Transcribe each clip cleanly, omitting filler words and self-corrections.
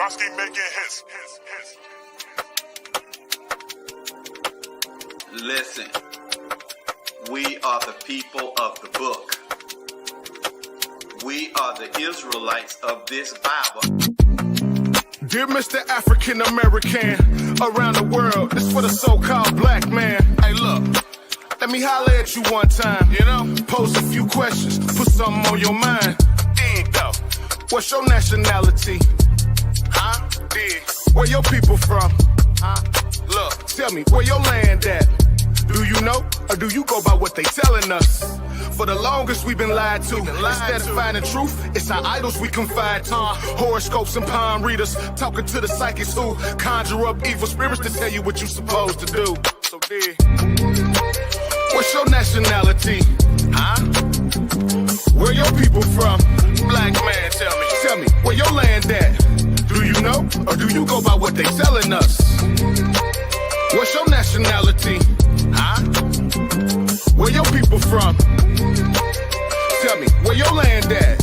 Roski making hits. Listen, we are the people of the book. We are the Israelites of this Bible. Dear Mr. African American around the world, this for the so-called black man. Hey, look, let me holler at you one time, pose a few questions, put something on your mind. There you go. What's your nationality? Huh? Where your people from? Huh? Look, tell me, where your land at? Do you know, or do you go by what they telling us? For the longest we've been lied to. Instead of finding truth, it's our idols we confide to. Horoscopes and palm readers, talking to the psychics who conjure up evil spirits to tell you what you're supposed to do. So dear, what's your nationality? Huh? Where your people from? Black man, tell me, where your land at? Do you know, or do you go by what they telling us? What's your nationality? Huh? Where your people from? Tell me, where your land at?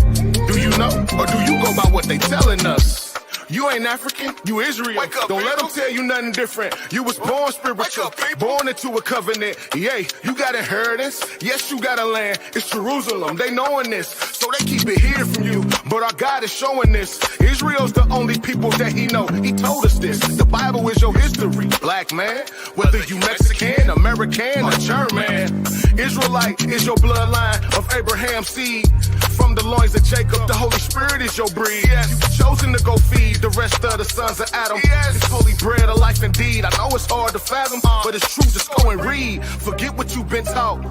Do you know, or do you go by what they telling us? You ain't African, you Israel. Wake up, don't let them tell you nothing different. You was born spiritual, born into a covenant. Yay, you got inheritance. Yes, you got a land. It's Jerusalem. They knowing this, so they keep it hidden from you. But our God is showing this. Israel's the only people that he know. He told us this. The Bible is your history, black man. Whether you Mexican, American, or German, Israelite is your bloodline of Abraham's seed. From the loins of Jacob, the Holy Spirit is your breed. Yes. You've chosen to go feed the rest of the sons of Adam. Yes. This holy bread of life indeed. I know it's hard to fathom, but it's true. Just go and read. Forget what you've been taught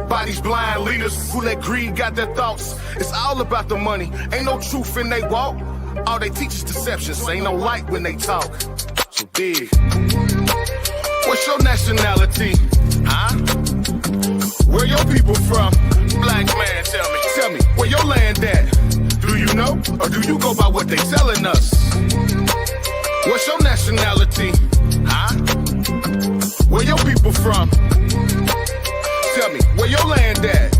by these blind leaders who let greed got their thoughts. It's all about the money. Ain't no truth in they walk. All they teach is deceptions. Ain't no light when they talk. So big. What's your nationality? Huh? Where your people from? Black man, tell me, where your land at? Do you know, or do you go by what they telling us? What's your nationality? Huh? Where your people from? Tell me, where your land at?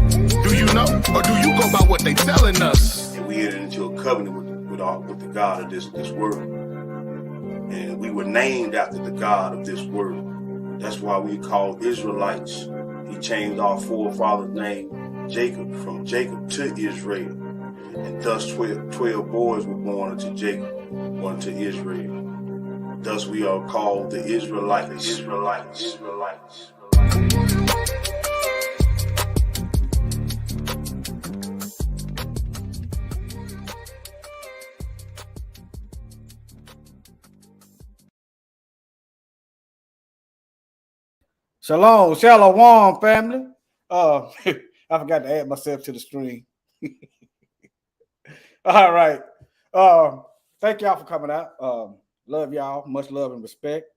Do you know, or do you go by what they telling us? And we entered into a covenant with the God of this world. And we were named after the God of this world. That's why we call Israelites. He changed our forefather's name, Jacob, from Jacob to Israel. And thus 12 boys were born unto Jacob, one to Israel. Thus we are called the Israelites. Shalom, family. I forgot to add myself to the stream. All right. Thank y'all for coming out. Love y'all. Much love and respect.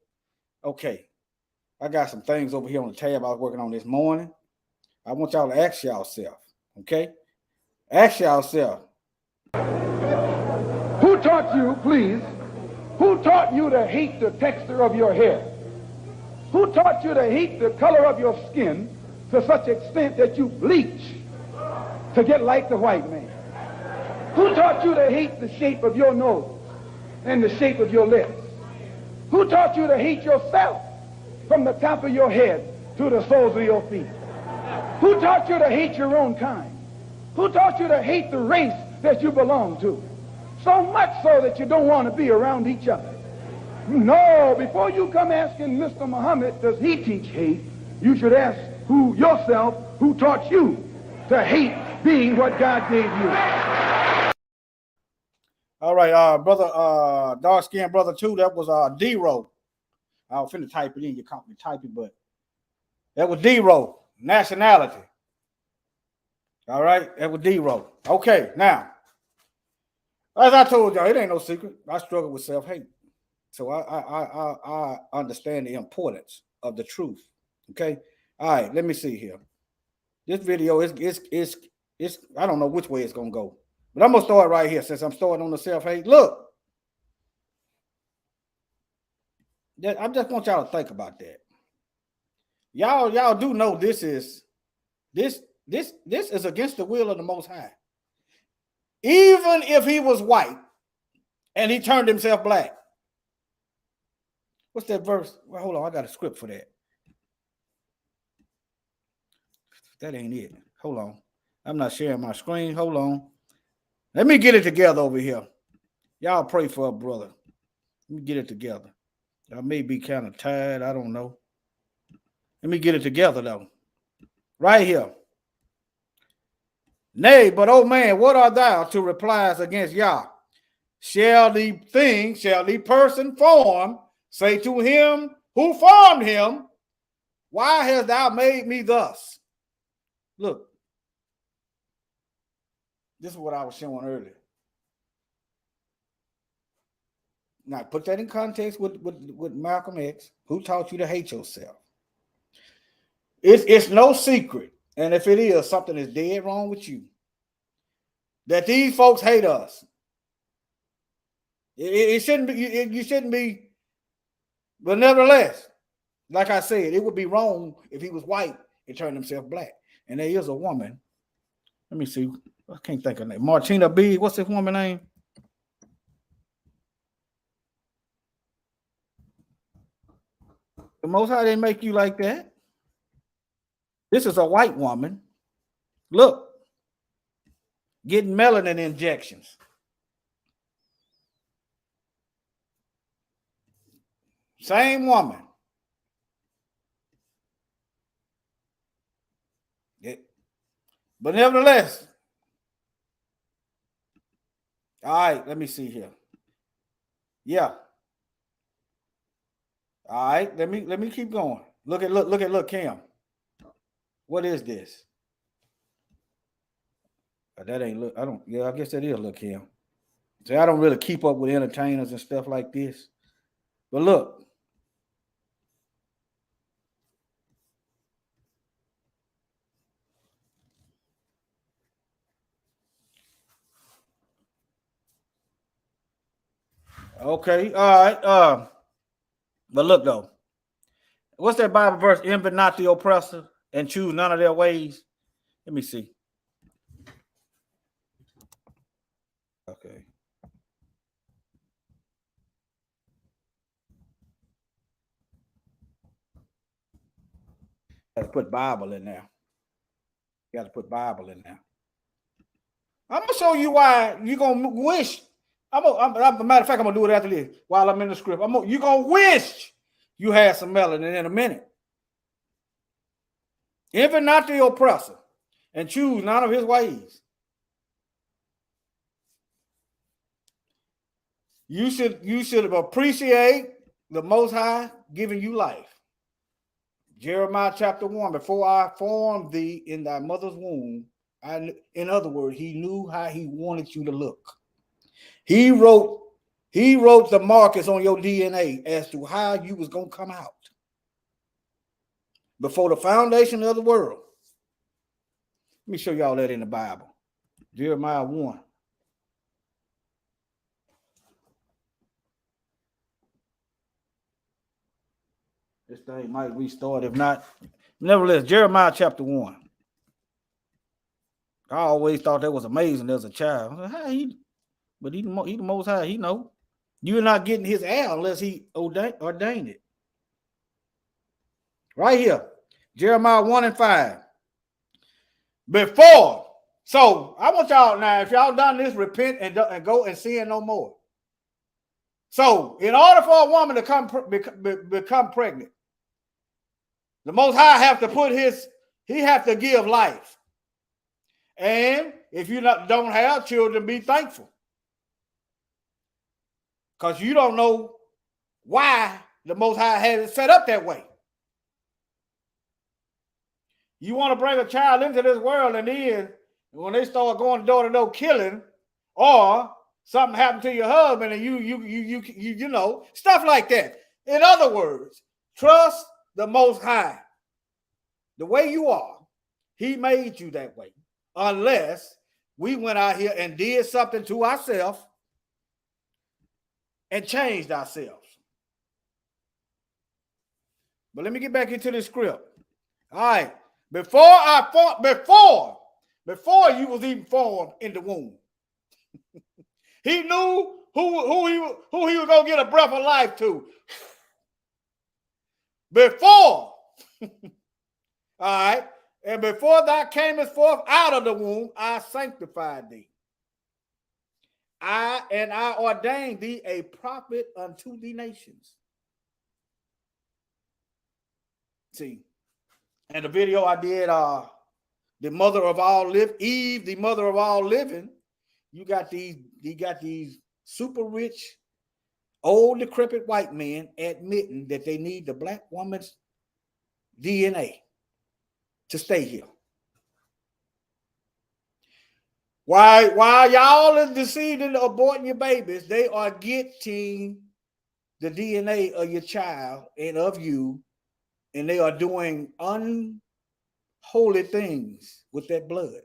Okay. I got some things over here on the tab I was working on this morning. I want y'all to ask yourself. Okay? Ask yourself. Who taught you, please? Who taught you to hate the texture of your hair? Who taught you to hate the color of your skin to such extent that you bleach to get like the white man? Who taught you to hate the shape of your nose and the shape of your lips? Who taught you to hate yourself from the top of your head to the soles of your feet? Who taught you to hate your own kind? Who taught you to hate the race that you belong to? So much so that you don't want to be around each other. No, before you come asking Mr. Muhammad, does he teach hate, you should ask yourself who taught you to hate being what God gave you. All right, brother, dark-skinned brother too, that was D-Row. I was finna type it in, you caught me typing, but that was D-Row, nationality. All right, that was D-Row. Okay, now, as I told y'all, it ain't no secret. I struggle with self-hate. So I understand the importance of the truth. Okay. All right. Let me see here. This video is I don't know which way it's gonna go, but I'm gonna start right here since I'm starting on the self-hate. Look, I just want y'all to think about that. Y'all do know this is against the will of the Most High. Even if he was white and he turned himself black. What's that verse? Well, hold on, I got a script for that. That ain't it. Hold on. I'm not sharing my screen. Hold on. Let me get it together over here. Y'all pray for a brother. Let me get it together. I may be kind of tired. I don't know. Let me get it together, though. Right here. Nay, but oh man, what art thou to replies against Yah? Shall the person form say to him who formed him, why hast thou made me thus? Look, this is what I was showing earlier. Now, put that in context with Malcolm X, who taught you to hate yourself. It's no secret, and if it is, something is dead wrong with you, that these folks hate us. It shouldn't be, you shouldn't be, but nevertheless, like I said, it would be wrong if he was white and turned himself black. And there is a woman. Let me see. I can't think of her name. Martina B. What's this woman's name? The Most High didn't make you like that. This is a white woman. Look, getting melanin injections. Same woman. But nevertheless, all right, let me see here. Yeah. All right, let me keep going. Look, Cam. What is this? That ain't look. I guess that is look, Cam. See, I don't really keep up with entertainers and stuff like this. But look. Okay, all right. But look though. What's that Bible verse? Envy not the oppressor and choose none of their ways. Let me see. Okay. Got to put Bible in there. Got to put Bible in there. I'm gonna show you why you're gonna wish. Matter of fact, I'm gonna do it after this while I'm in the script. You're gonna wish you had some melanin in a minute. Envy not the oppressor and choose none of his ways. You should appreciate the Most High giving you life. Jeremiah chapter 1, before I formed thee in thy mother's womb, in other words, he knew how he wanted you to look. He wrote the markers on your DNA as to how you was going to come out before the foundation of the world. Let me show y'all that in the Bible. Jeremiah 1. This thing might restart. If not, nevertheless, Jeremiah chapter 1. I always thought that was amazing as a child. But he the Most High, he know. You're not getting his heir unless he ordained it. Right here, Jeremiah 1 and 5. Before, so I want y'all now, if y'all done this, repent and go and sin no more. So, in order for a woman to become pregnant, the Most High have to give life. And if you don't have children, be thankful. Because you don't know why the Most High had it set up that way. You want to bring a child into this world, and then when they start going door to door killing, or something happened to your husband, and you know, stuff like that. In other words, trust the Most High. The way you are, he made you that way. Unless we went out here and did something to ourselves and changed ourselves. But let me get back into this script. All right. Before you was even formed in the womb, He knew who he was gonna get a breath of life to. Before, all right, and before thou camest forth out of the womb, I sanctified thee. I ordained thee a prophet unto the nations. See, and the video I did, the mother of all living, Eve, the mother of all living. You got these super rich, old decrepit white men admitting that they need the black woman's DNA to stay here. While y'all is deceived into aborting your babies, they are getting the DNA of your child and of you, and they are doing unholy things with that blood.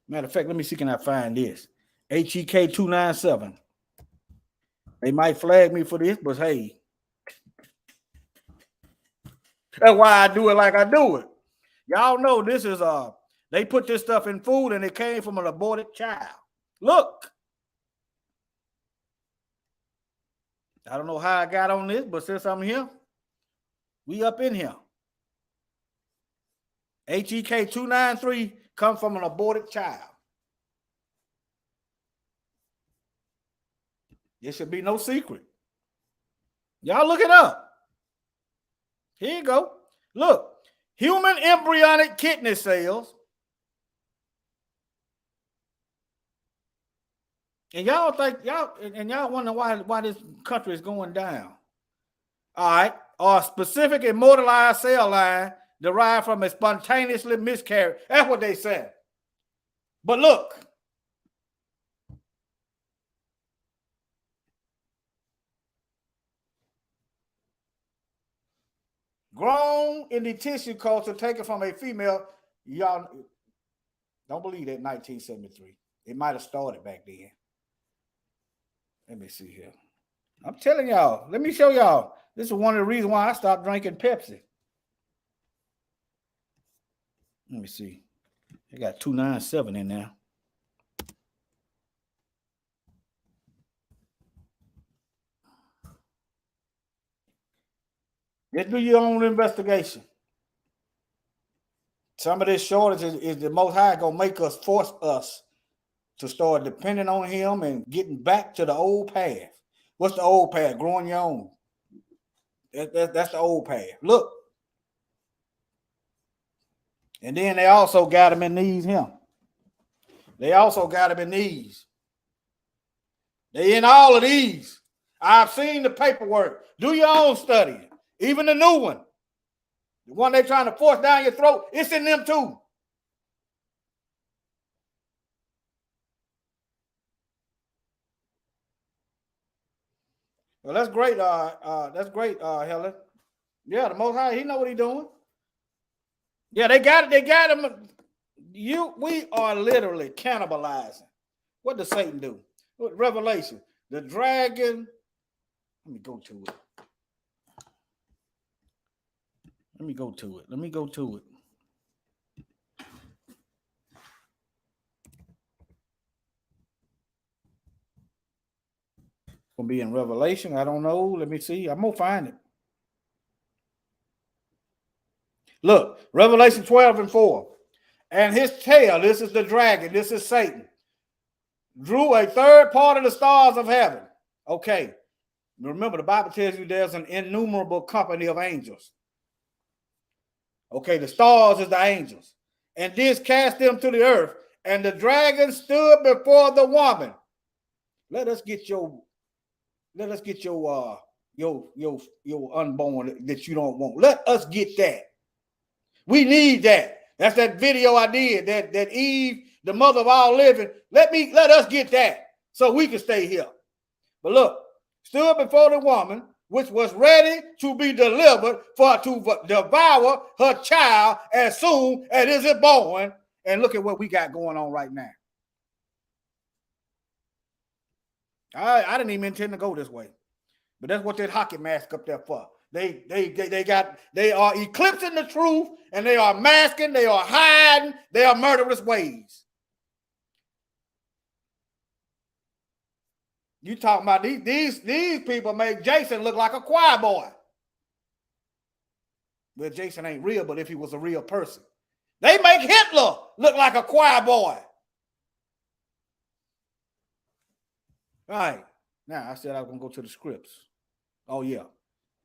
Matter of fact, let me see, can I find this? HEK 297. They might flag me for this, but hey, that's why I do it like I do it. Y'all know this is they put this stuff in food and it came from an aborted child. Look. I don't know how I got on this, but since I'm here, we up in here. HEK 293 comes from an aborted child. There should be no secret. Y'all look it up. Here you go. Look, human embryonic kidney cells. And y'all think y'all wonder why this country is going down. All right, or specific immortalized cell line derived from a spontaneously miscarriage. That's what they said. But look, grown in the tissue culture taken from a female. Y'all don't believe that 1973. It might have started back then. Let me see here. I'm telling y'all. Let me show y'all. This is one of the reasons why I stopped drinking Pepsi. Let me see. They got 297 in there. Let's do your own investigation. Some of this shortage is the Most High going to force us to start depending on him and getting back to the old path. What's the old path? Growing your own. That's the old path. Look. And then they also got him in these here. They also got him in these. They in all of these. I've seen the paperwork. Do your own studying. Even the new one. The one they're trying to force down your throat, it's in them too. Well, that's great. Helen. Yeah, the Most High, he know what he's doing. Yeah, they got it. They got him. We are literally cannibalizing. What does Satan do? Revelation. The dragon. Let me go to it. Let me go to it. Gonna be in Revelation. I don't know. Let me see. I'm gonna find it. Look, Revelation 12:4. And his tail, this is the dragon, this is Satan, drew a third part of the stars of heaven. Okay. Remember, the Bible tells you there's an innumerable company of angels. Okay, the stars is the angels. And this cast them to the earth, and the dragon stood before the woman. Let us get your unborn that you don't want. Let us get that. We need that. That's that video I did, that Eve, the mother of all living. Let us get that so we can stay here. But look, stood before the woman, which was ready to be delivered to devour her child as soon as it is born. And look at what we got going on right now. I didn't even intend to go this way, but that's what that hockey mask up there for. They are eclipsing the truth, and they are masking, they are hiding, they are murderous ways. You talking about these people make Jason look like a choir boy. Well, Jason ain't real, but if he was a real person. They make Hitler look like a choir boy. All right. Now, I said I was going to go to the scripts. Oh, yeah.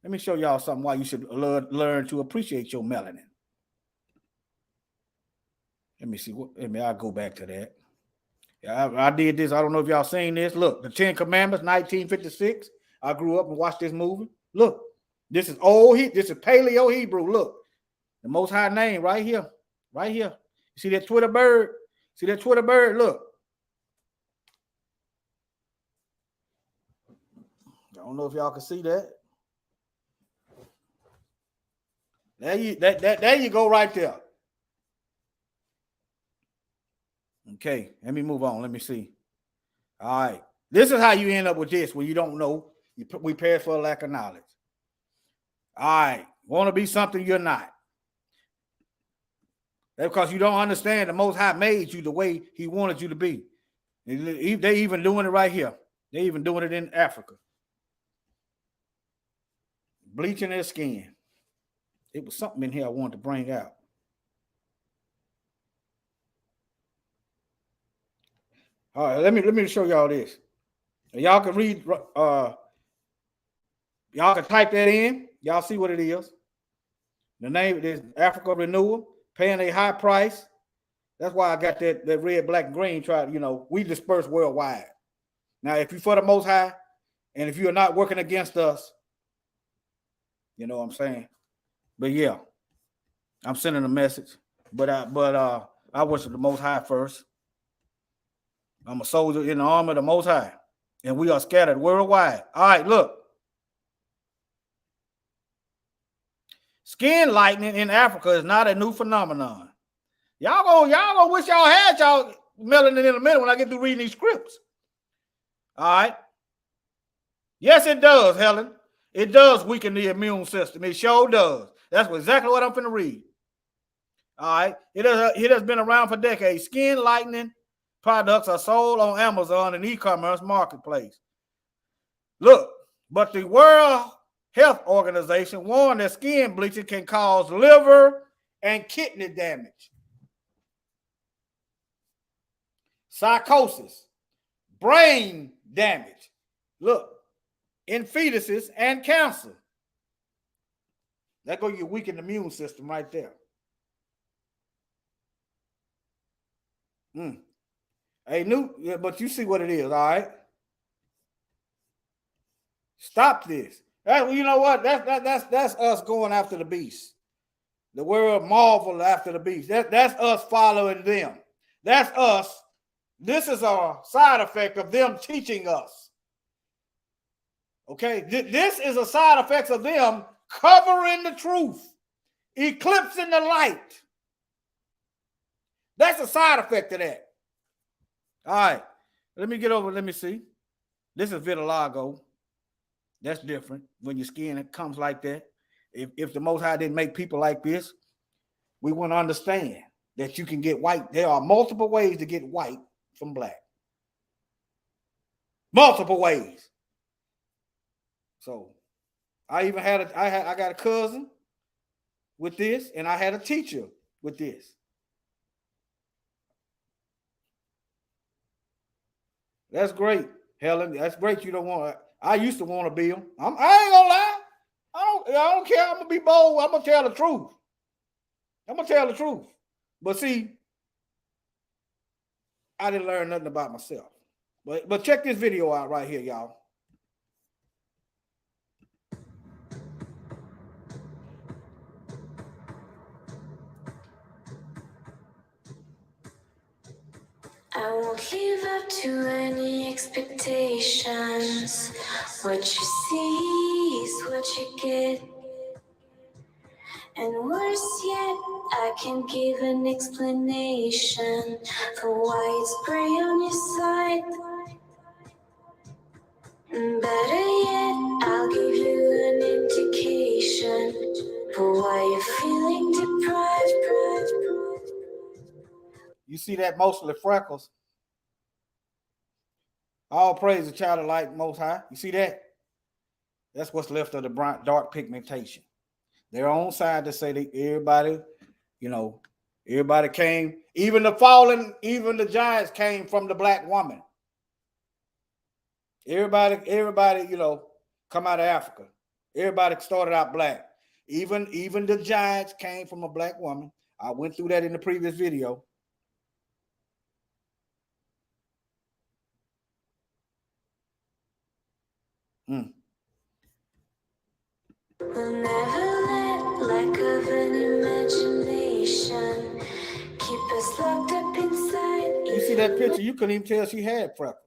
Let me show y'all something why you should learn to appreciate your melanin. Let me see. I'll go back to that. Yeah, I did this. I don't know if y'all seen this. Look, the 10 Commandments, 1956. I grew up and watched this movie. Look, this is this is Paleo Hebrew. Look, the Most High name right here. Right here. You see that Twitter bird? See that Twitter bird? Look. I don't know if y'all can see that. There you go right there. Okay, let me move on. Let me see. All right. This is how you end up with this when you don't know. We perish for a lack of knowledge. All right. Want to be something you're not. That's because you don't understand the Most High made you the way he wanted you to be. They even doing it right here. They even doing it in Africa. Bleaching their skin. It was something in here I wanted to bring out. All right, let me show y'all this. Y'all can read. Y'all can type that in. Y'all see what it is. The name is Africa Renewal, paying a high price. That's why I got that red, black, and green. We disperse worldwide. Now, if you're for the Most High, and if you're not working against us, you know what I'm saying. But yeah, I'm sending a message. But I worship the Most High first. I'm a soldier in the army of the Most High, and we are scattered worldwide. All right, look. Skin lightening in Africa is not a new phenomenon. Y'all gonna wish y'all had y'all melanin in a minute when I get through reading these scripts. All right. Yes, it does, Helen. It does weaken the immune system. It sure does. That's exactly what I'm finna read. All right. It has been around for decades. Skin lightening products are sold on Amazon and e-commerce marketplace. Look, but the World Health Organization warned that skin bleaching can cause liver and kidney damage, psychosis, brain damage. Look, in fetuses and cancer. That's going to weaken the immune system right there. But you see what it is, all right? Stop this. You know what? That's us going after the beast. The world marvel after the beast. That's us following them. That's us. This is a side effect of them teaching us. Okay? This is a side effect of them covering the truth, eclipsing the light. That's a side effect of that. All right. Let me get over. Let me see. This is vitiligo. That's different when your skin comes like that. If the Most High didn't make people like this, we wouldn't understand that you can get white. There are multiple ways to get white from black. Multiple ways. So I even I got a cousin with this, and I had a teacher with this. That's great, Helen. That's great. You don't want. I used to want to be them. I ain't gonna lie. I don't care. I'm gonna be bold. I'm gonna tell the truth. But see, I didn't learn nothing about myself. But check this video out right here, y'all. I won't live up to any expectations. What you see is what you get. And worse yet, I can give an explanation for why it's gray on your side. Better yet, I'll give you an indication for why you're feeling deprived. You see that mostly freckles. All praise the child of light, Most High. You see that? That's what's left of the dark pigmentation. Their own side to say that everybody, you know, everybody came, even the fallen, even the giants came from the black woman. Everybody, you know, come out of Africa. Everybody started out black. Even the giants came from a black woman. I went through that in the previous video. We'll never let lack of an imagination keep us locked up inside. You see that picture? You couldn't even tell she had freckles.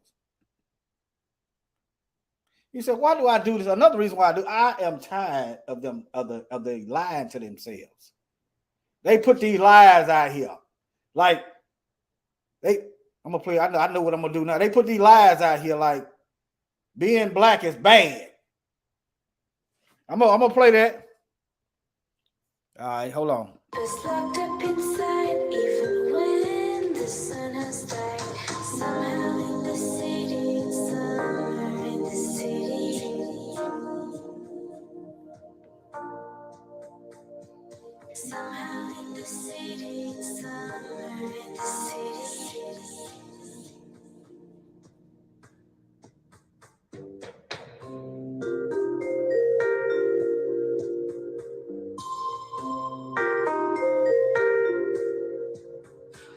He said, why do I do this? Another reason why I am tired of them, of the lying to themselves. They put these lies out here. Like, I'm gonna play, I know what I'm gonna do now. They put these lies out here like being black is bad. I'm gonna play that. All right, hold on. Us locked up inside, even when the sun has died. Somehow in the city, somewhere in the city. Somehow in the city, somewhere in the city.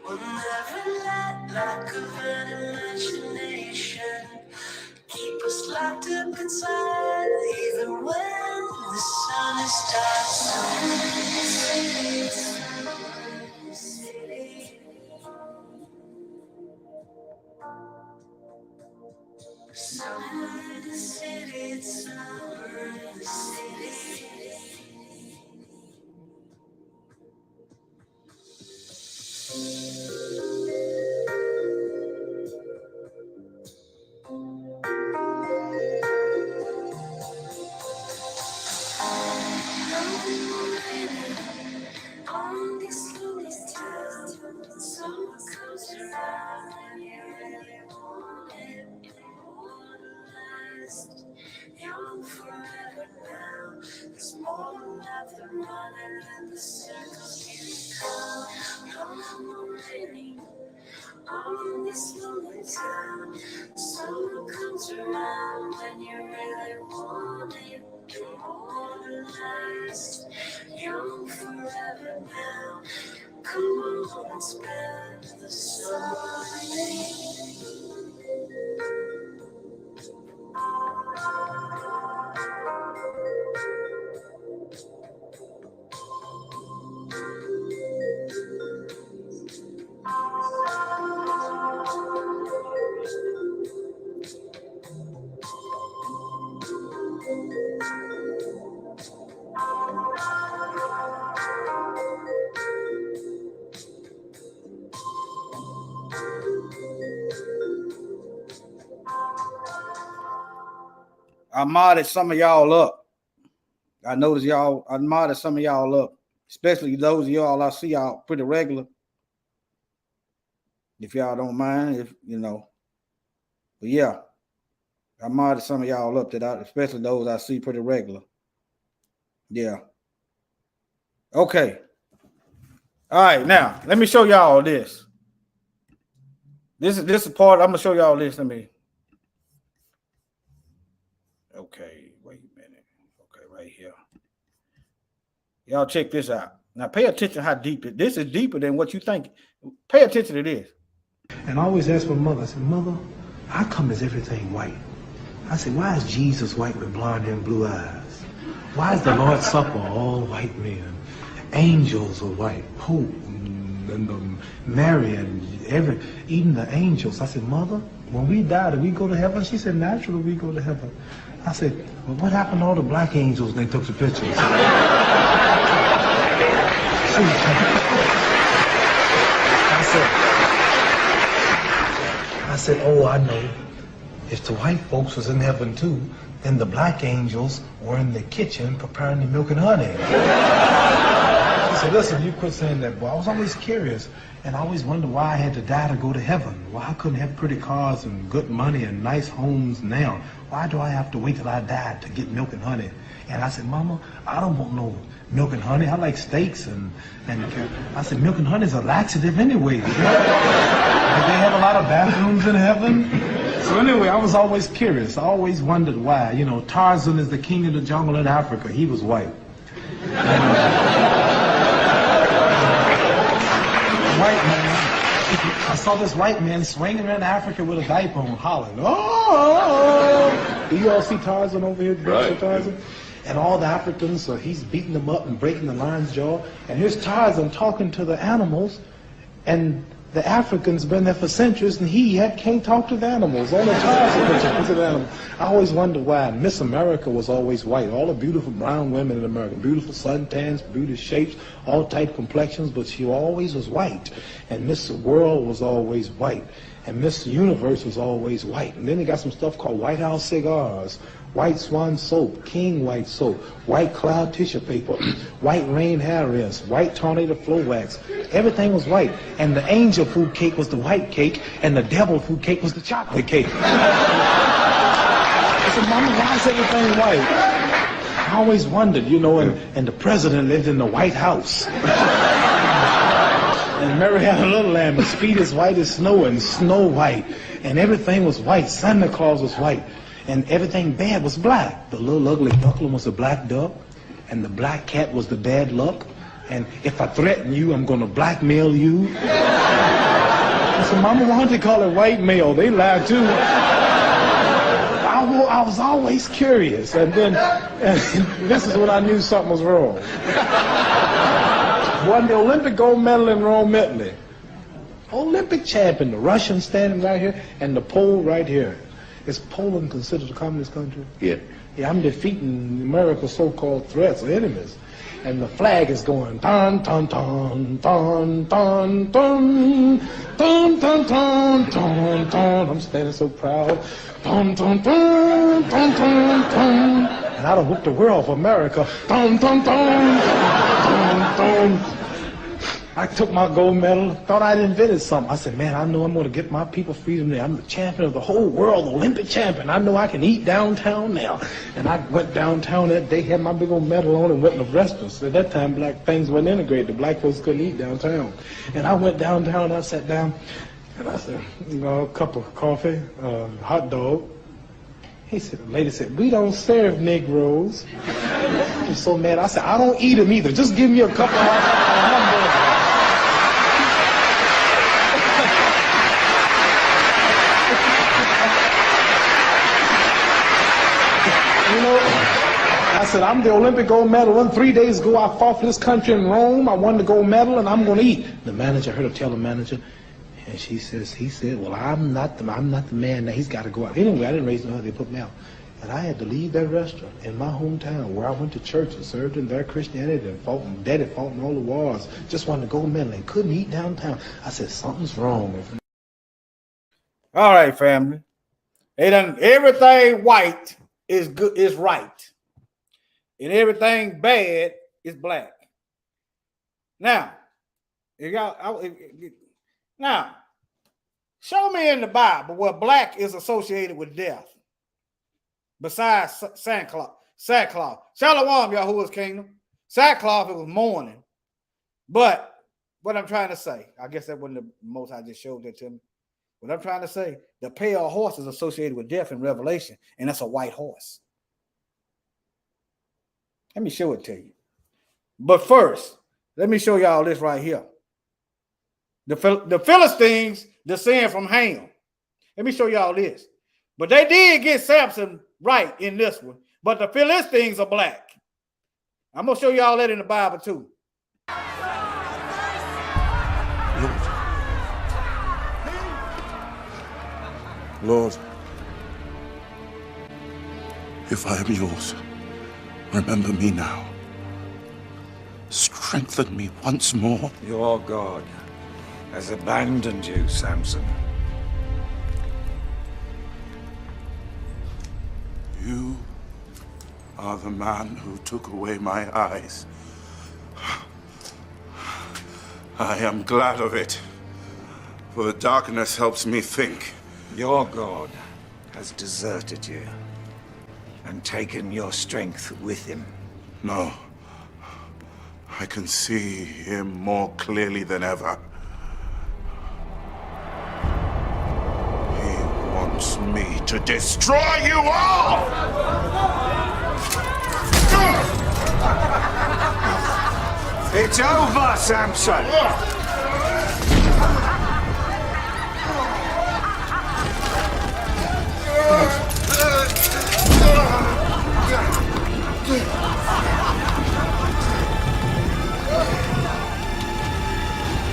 We'll never let lack of an imagination keep us locked up inside, even when the sun is down. Somewhere in the city, somewhere in the city, somewhere in the city. On this lonely town, someone comes around and you really want it. You want to last, young forever now. There's more love than running and the circles you come. No more raining on this lonely town. Someone comes around when you really want it. You want to last, young forever now. Come on and spend the summer with me. I modded some of y'all up. I noticed y'all, I modded some of y'all up, especially those of y'all I see y'all pretty regular. If y'all don't mind, if you know. But yeah, I modded some of y'all up especially those I see pretty regular. Yeah. Okay. All right, now let me show y'all this. This is part. I'm gonna show y'all this. Let me. Okay, wait a minute. Okay, right here. Y'all check this out. Now pay attention how deep it. This is deeper than what you think. Pay attention to this. And I always ask my mother, I said, Mother, how come is everything white? I said, why is Jesus white with blonde hair and blue eyes? Why is the Lord's Supper all white men? Angels are white, Pope and Mary and even the angels. I said, Mother, when we die, do we go to heaven? She said, naturally we go to heaven. I said, well, what happened to all the black angels when they took the pictures? I said, oh, I know. If the white folks was in heaven too, then the black angels were in the kitchen preparing the milk and honey. said, listen, you quit saying that, boy. I was always curious, and I always wondered why I had to die to go to heaven. Why I couldn't have pretty cars and good money and nice homes now. Why do I have to wait till I die to get milk and honey? And I said, Mama, I don't want no milk and honey. I like steaks and I said, milk and honey is a laxative anyway. Did they have a lot of bathrooms in heaven? So anyway, I was always curious. I always wondered why. You know, Tarzan is the king of the jungle in Africa. He was white. White man. I saw this white man swinging around Africa with a diaper on, hollering. Oh! Do you all see Tarzan over here? Right. Tarzan? And all the Africans, he's beating them up and breaking the lion's jaw. And here's Tarzan talking to the animals, and the Africans been there for centuries, and he yet can't talk to the animals. Only Tarzan can talk to the animals. I always wondered why Miss America was always white. All the beautiful brown women in America, beautiful suntans, beautiful shapes, all type complexions, but she always was white. And Miss World was always white. And Miss Universe was always white. And then they got some stuff called White House cigars, White Swan soap, King White soap, White Cloud tissue paper, White Rain hair rinse, White Tornado flow wax. Everything was white. And the angel food cake was the white cake, and the devil food cake was the chocolate cake. I said, Mama, why is everything white? I always wondered, you know, and the president lived in the White House. And Mary had a little lamb, and Speed is white as snow, and Snow White. And everything was white. Santa Claus was white. And everything bad was black. The little ugly duckling was a black duck, and the black cat was the bad luck. And if I threaten you, I'm going to blackmail you. I said, Mama, why don't they call it white mail? They lie too. I was always curious, and then this is when I knew something was wrong. Won the Olympic gold medal in Rome, Italy. Olympic champion, the Russian standing right here, and the Pole right here. Is Poland considered a communist country? Yeah. Yeah, I'm defeating America's so-called threats or enemies. And the flag is going dun dun dun dun dun dun dun dun dun dun dun. I'm standing so proud. Dun dun dun dun dun dun. And I done whipped the world for America. Dun dun dun dun dun. I took my gold medal, thought I'd invented something. I said, man, I know I'm going to get my people freedom there. I'm the champion of the whole world, the Olympic champion. I know I can eat downtown now. And I went downtown that day, had my big old medal on, and went to restaurants. At that time, black things weren't integrated. The black folks couldn't eat downtown. And I went downtown, and I sat down, and I said, you know, a cup of coffee, hot dog. He said, the lady said, we don't serve Negroes. I was so mad. I said, I don't eat them either. Just give me a couple of hamburgers. You know, I said, I'm the Olympic gold medal. 3 days ago, I fought for this country in Rome. I won the gold medal, and I'm going to eat. The manager, I heard her tell the manager, and he said, well, I'm not the man. Now he's got to go out. Anyway, I didn't raise no money. They put me out. And I had to leave that restaurant in my hometown where I went to church and served in their Christianity and fought, and Daddy fought in all the wars. Just won the gold medal and couldn't eat downtown. I said, something's wrong. All right, family. Everything white is good, is right, and everything bad is black. Now, now, show me in the Bible where black is associated with death. Besides sackcloth. Shalom, Yahuwah's kingdom. Sackcloth, it was mourning. But what I'm trying to say, I guess that wasn't the most I just showed that to me. What I'm trying to say, the pale horse is associated with death in Revelation, and that's a white horse. Let me show it to you. But first, let me show y'all this right here. The Philistines descend from Ham. Let me show y'all this. But they did get Samson right in this one. But the Philistines are black. I'm going to show y'all that in the Bible too. Lord, if I am yours, remember me now. Strengthen me once more. Your God has abandoned you, Samson. You are the man who took away my eyes. I am glad of it, for the darkness helps me think. Your God has deserted you and taken your strength with him. No. I can see him more clearly than ever. He wants me to destroy you all! It's over, Samson!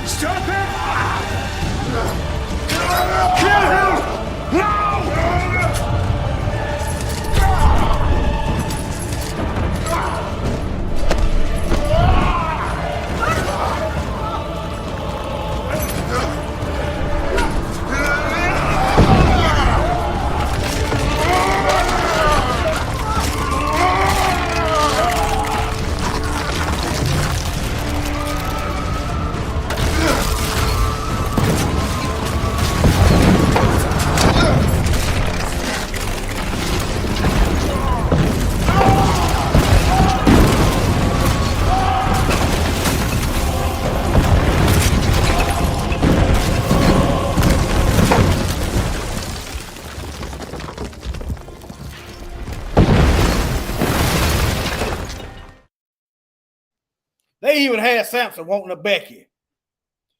Stop it! Kill him! No! They even had Samson wanting a Becky.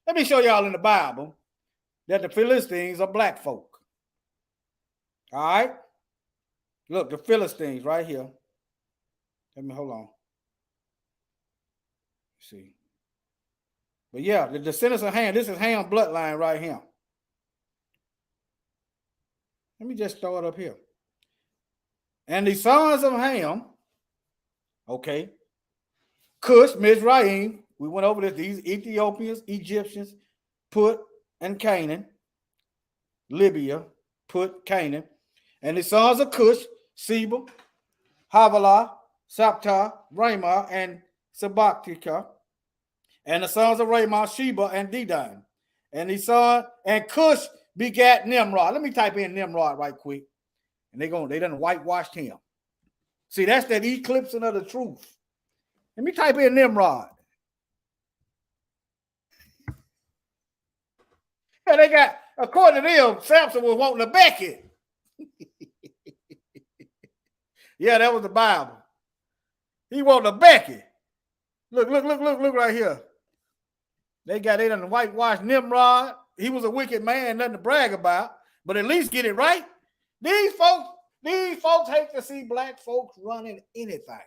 Let me show y'all in the Bible that the Philistines are black folk. All right? Look, the Philistines right here. Let me, hold on. Let's see. But yeah, the descendants of Ham, this is Ham bloodline right here. Let me just start up here. And the sons of Ham, okay, Cush, Mizraim, we went over this, these Ethiopians, Egyptians, Put, and Canaan, Libya, Put, Canaan, and the sons of Cush, Seba, Havilah, Saptah, Ramah, and Sabaktika, and the sons of Ramah, Sheba, and Dedan, and the son, and Cush begat Nimrod. Let me type in Nimrod right quick, and they done whitewashed him. See, that's that eclipsing of the truth. Let me type in Nimrod. And they got, according to them, Samson was wanting a Becky. Yeah, that was the Bible. He wanted a Becky. Look right here. They done whitewashed Nimrod. He was a wicked man, nothing to brag about, but at least get it right. These folks hate to see black folks running anything.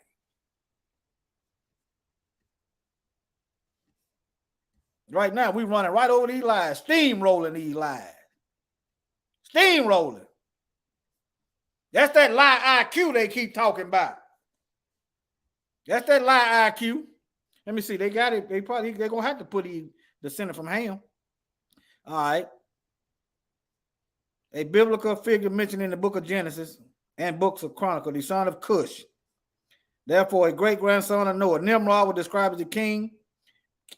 Right now, we running right over these lies, steamrolling these lies. Steamrolling. That's that lie IQ they keep talking about. That's that lie IQ. Let me see. They got it. They're going to have to put the descendant from Ham. All right. A biblical figure mentioned in the book of Genesis and books of Chronicles, the son of Cush. Therefore, a great-grandson of Noah. Nimrod was described as a king,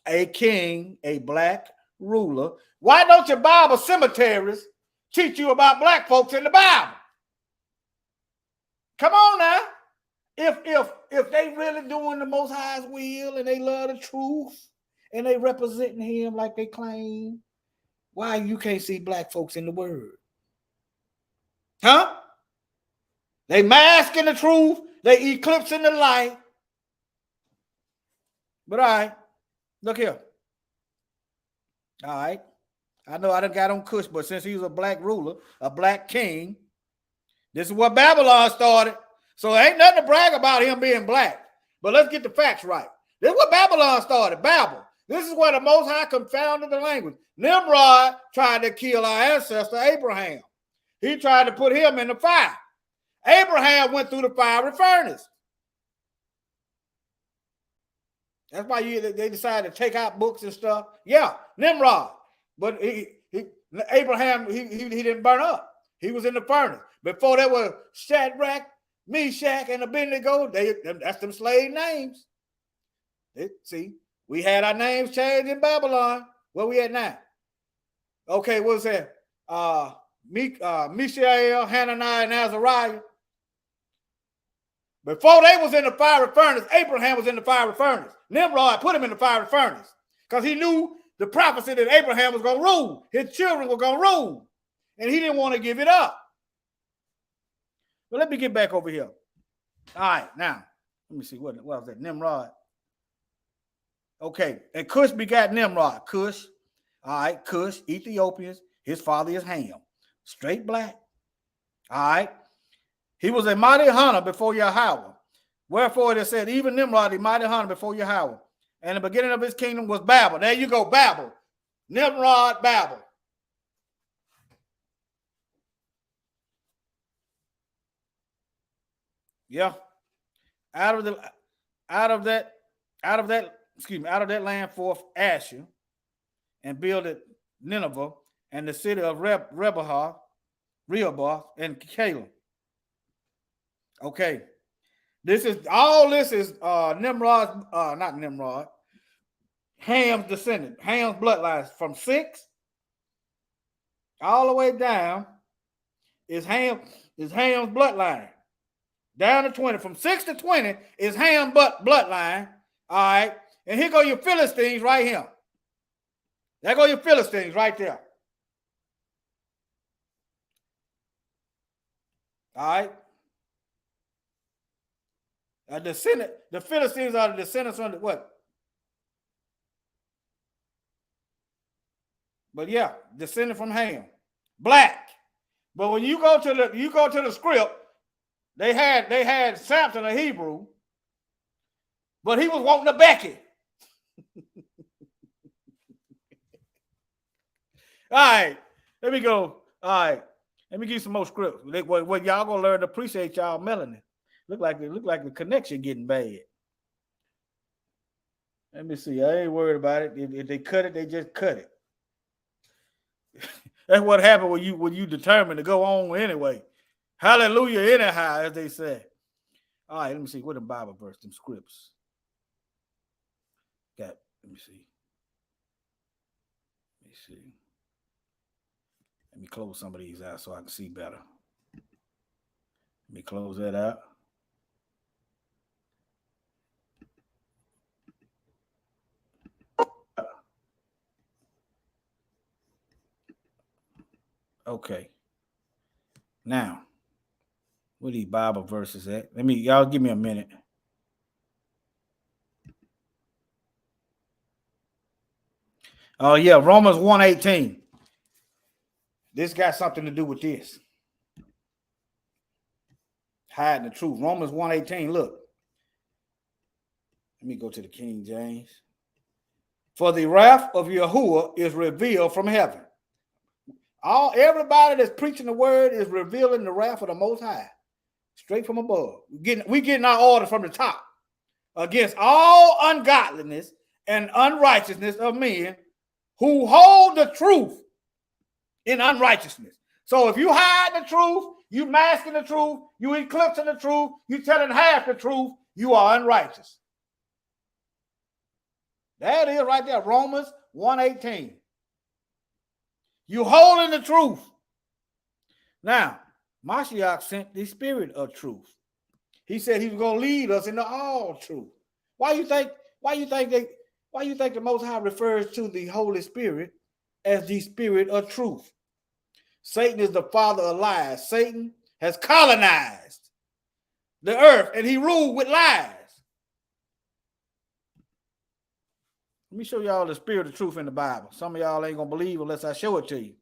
a black ruler. Why don't your Bible cemeteries teach you about black folks in the Bible? Come on now. If they really doing the Most High's will and they love the truth and they representing him like they claim, why you can't see black folks in the word? Huh? They masking the truth, they eclipsing the light. But all right, look here. All right. I know I done got on Cush, but since he was a black ruler, a black king, this is what Babylon started. So ain't nothing to brag about him being black. But let's get the facts right. This is what Babylon started, Babel. This is where the Most High confounded the language. Nimrod tried to kill our ancestor Abraham. He tried to put him in the fire. Abraham went through the fiery furnace. That's why they decided to take out books and stuff. Yeah, Nimrod. But Abraham, he didn't burn up. He was in the furnace. Before there were Shadrach, Meshach, and Abednego, that's them slave names. See, We had our names changed in Babylon. Where we at now? Okay, what's that? Mishael, Hananiah, and Azariah. Before they was in the fiery furnace, Abraham was in the fiery furnace. Nimrod put him in the fiery furnace because he knew the prophecy that Abraham was going to rule. His children were going to rule. And he didn't want to give it up. But let me get back over here. All right, now, let me see. What was that? Nimrod. Okay, and Cush begat Nimrod. Cush, all right, Cush, Ethiopians. His father is Ham, straight black. All right. He was a mighty hunter before Yahweh. Wherefore it said, even Nimrod, a mighty hunter before Yahweh. And the beginning of his kingdom was Babel. There you go, Babel. Nimrod, Babel. Yeah. Out of that land forth Asher, and builded Nineveh and the city of Rehoboth and Caleb. Okay. This is Nimrod's, not Nimrod, Ham's descendant, Ham's bloodlines from 6 all the way down is Ham's bloodline. Down to 20. From 6 to 20 is Ham's bloodline. All right. And here go your Philistines right here. There go your Philistines right there. All right. The Philistines are the descendants of the what? But yeah, descendant from Ham, black. But when you go to the script, they had Samson, a Hebrew, but he was wanting a Becky. All right, let me go. All right, let me give you some more scripts. What y'all gonna learn to appreciate y'all melanin. Look like the connection getting bad. Let me see. I ain't worried about it. If they cut it, they just cut it. That's what happened when you determined to go on anyway. Hallelujah, anyhow, as they say. All right, let me see. What the Bible verse, them scripts. Let me see. Let me close some of these out so I can see better. Let me close that out. Okay. Now, where these Bible verses at? Y'all give me a minute. Oh, yeah, Romans 1:18. This got something to do with this. Hiding the truth. Romans 1:18, look. Let me go to the King James. For the wrath of Yahuwah is revealed from heaven. Everybody that's preaching the word is revealing the wrath of the Most High, straight from above. We getting our orders from the top against all ungodliness and unrighteousness of men who hold the truth in unrighteousness. So if you hide the truth, you masking the truth, you eclipsing the truth, you telling half the truth, you are unrighteous. That is right there, Romans 1:18. You holding the truth. Now, Mashiach sent the spirit of truth. He said he was going to lead us into all truth. Why you think the Most High refers to the Holy Spirit as the spirit of truth? Satan is the father of lies. Satan has colonized the earth and he ruled with lies. Let me show y'all the spirit of truth in the Bible. Some of y'all ain't going to believe unless I show it to you.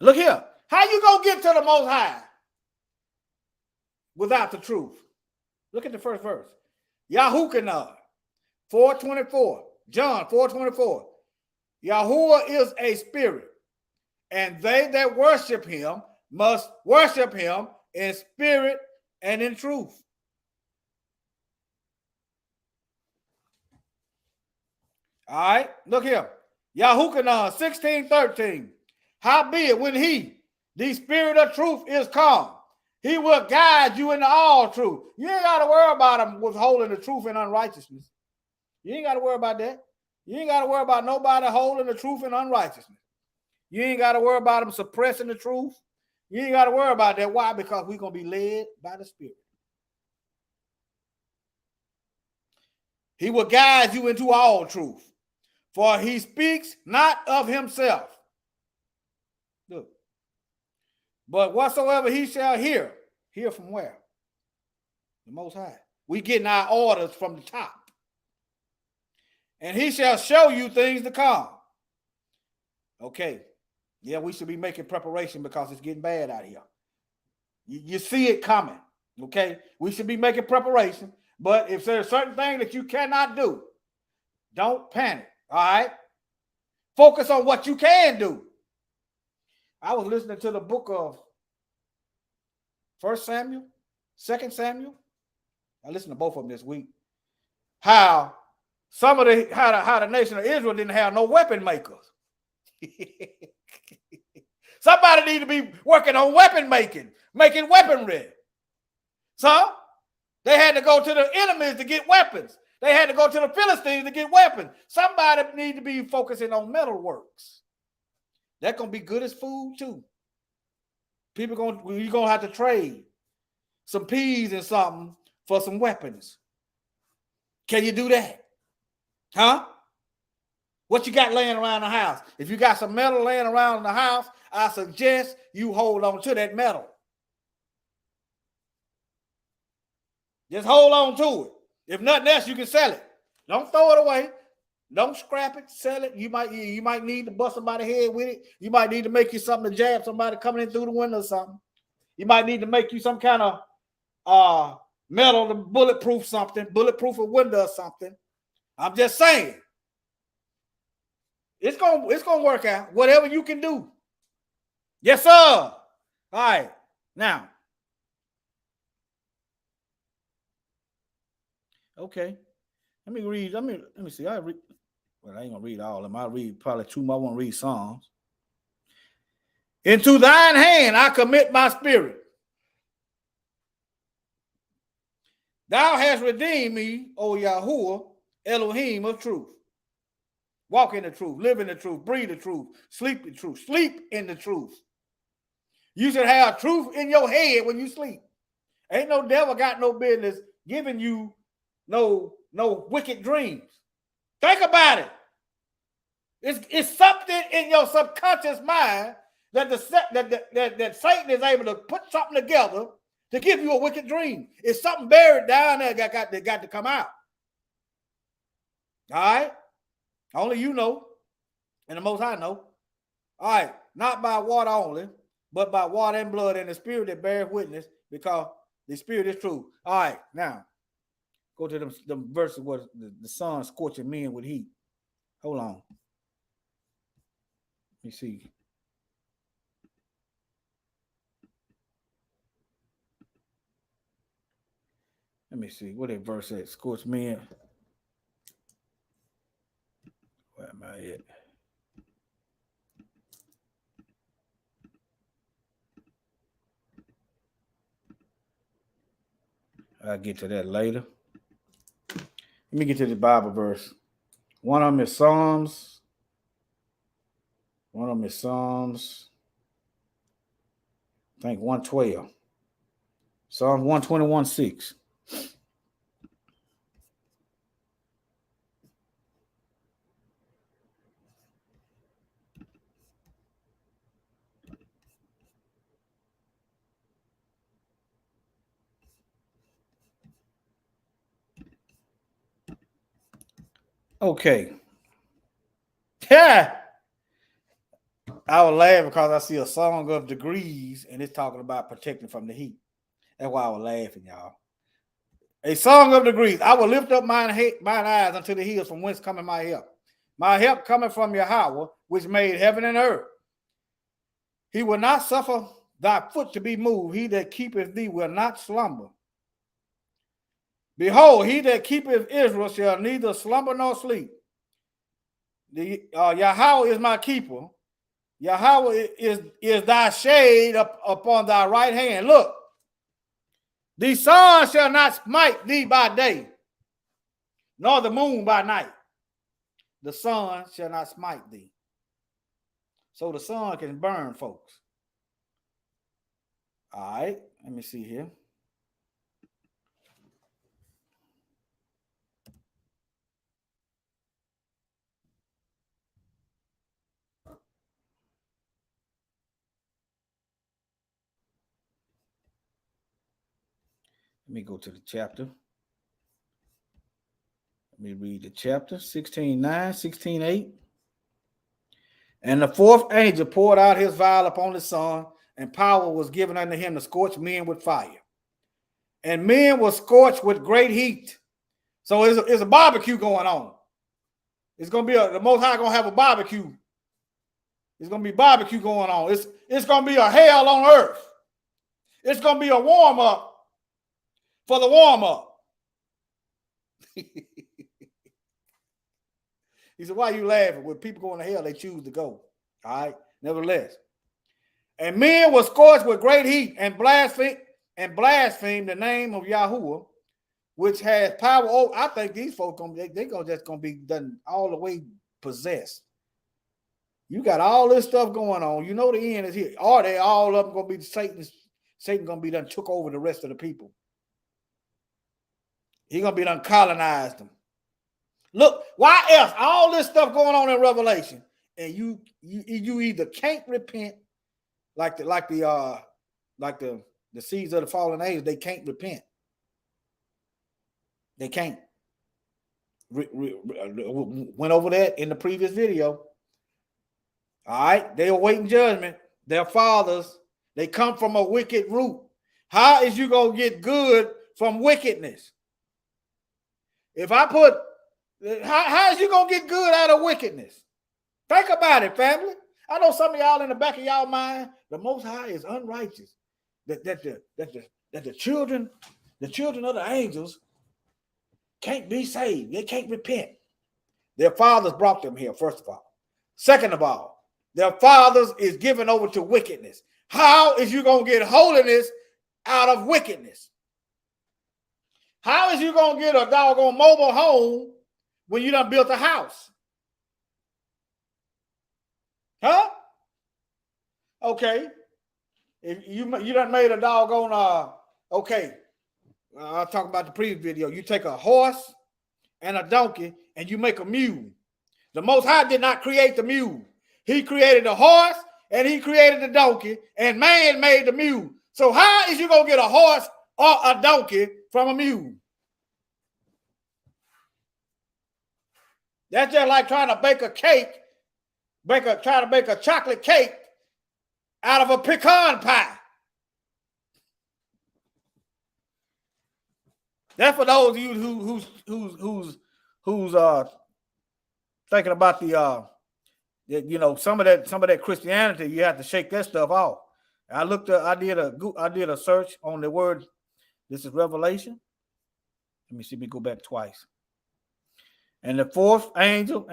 Look here. How you going to get to the Most High without the truth? Look at the first verse. Yahukanah 4:24. John 4:24. Yahuwah is a spirit, and they that worship him must worship him in spirit and in truth. All right, look here. Yahukanah 16:13. Howbeit, when he, the spirit of truth, is come, he will guide you into all truth. You ain't got to worry about him withholding the truth and unrighteousness. You ain't got to worry about that. You ain't got to worry about nobody holding the truth and unrighteousness. You ain't got to worry about them suppressing the truth. You ain't got to worry about that. Why? Because we're going to be led by the Spirit. He will guide you into all truth, for he speaks not of himself. Look. But whatsoever he shall hear from where? The Most High. We getting our orders from the top. And he shall show you things to come. Okay. Yeah, we should be making preparation because it's getting bad out here. You see it coming. Okay. We should be making preparation. But if there's certain things that you cannot do, don't panic. All right. Focus on what you can do. I was listening to the book of 1 Samuel, 2 Samuel. I listened to both of them this week. How the nation of Israel didn't have no weapon makers. Somebody need to be working on weapon making weaponry. So they had to go to the enemies to get weapons. They had to go to the Philistines to get weapons. Somebody need to be focusing on metalworks. That's gonna be good as food too. You're gonna have to trade some peas and something for some weapons. Can you do that? Huh? What you got laying around the house? If you got some metal laying around the house, I suggest you hold on to that metal. Just hold on to it. If nothing else, you can sell it. Don't throw it away. Don't scrap it. Sell it. You might need to bust somebody's head with it. You might need to make you something to jab somebody coming in through the window or something. You might need to make you some kind of metal to bulletproof something, bulletproof a window or something. I'm just saying. It's gonna work out. Whatever you can do. Yes, sir. All right. Now. Okay. Let me read. Let me see. I ain't gonna read all of them. I'll read probably two more. I won't read Psalms. Into thine hand I commit my spirit. Thou hast redeemed me, O Yahuwah, Elohim of truth. Walk in the truth, live in the truth, breathe the truth, sleep the truth, sleep in the truth. You should have truth in your head when you sleep. Ain't no devil got no business giving you no wicked dreams. Think about it. It's something in your subconscious mind that Satan is able to put something together to give you a wicked dream. It's something buried down there that got to come out. All right? Only you know, and the Most High know. All right, not by water only, but by water and blood and the Spirit that bears witness, because the Spirit is true. All right, now go to them verses where the sun scorching men with heat. Hold on. Let me see. Let me see. What that verse at? Scorch men. Where am I at? I'll get to that later. Let me get to the Bible verse. One of them is Psalms. I think 112. Psalms 121:6. Okay. Yeah. I was laughing because I see a song of degrees and it's talking about protecting from the heat. That's why I was laughing, y'all. A song of degrees. I will lift up mine eyes unto the hills from whence cometh my help. My help cometh from Yahweh, which made heaven and earth. He will not suffer thy foot to be moved. He that keepeth thee will not slumber. Behold, he that keepeth Israel shall neither slumber nor sleep. Yahweh is my keeper. Yahweh is thy shade upon thy right hand. Look, the sun shall not smite thee by day, nor the moon by night. The sun shall not smite thee. So the sun can burn folks. All right, let me see here. Let me go to the chapter. Let me read the chapter 16:9, 16:8. And the fourth angel poured out his vial upon the sun, and power was given unto him to scorch men with fire. And men were scorched with great heat. So it's a barbecue going on. It's going to be the Most High going to have a barbecue. It's going to be barbecue going on. It's going to be a hell on earth. It's going to be a warm-up for the warm-up. He said, why are you laughing? When people go to hell, they choose to go. All right. Nevertheless. And men were scorched with great heat and blasphemed the name of Yahuwah, which has power. Oh, I think these folks they're just gonna be done all the way possessed. You got all this stuff going on. You know the end is here. Are they all of them gonna be Satan gonna be done took over the rest of the people? He gonna be done colonized them. Look, why else? All this stuff going on in Revelation, and you either can't repent, like the seeds of the fallen angels, they can't repent. They can't. Went over that in the previous video. All right, they awaiting judgment. Their fathers, they come from a wicked root. How is you gonna get good from wickedness? If I put, how is you gonna get good out of wickedness? Think about it, family. I know some of y'all in the back of y'all mind, the Most High is unrighteous. That the children of the angels can't be saved. They can't repent. Their fathers brought them here, first of all. Second of all, their fathers is given over to wickedness. How is you going to get holiness out of wickedness? How is you going to get a doggone mobile home when you done built a house? Huh? Okay. If you done made a doggone, okay. I'll talk about the previous video. You take a horse and a donkey and you make a mule. The Most High did not create the mule. He created the horse and he created the donkey, and man made the mule. So how is you going to get a horse or a donkey from a mule? That's just like trying to bake a cake, try to make a chocolate cake out of a pecan pie. That's for those of you who's thinking about some of that Christianity. You have to shake that stuff off. I did a search on the word. This is Revelation. Let me see. Me go back twice. And the fourth angel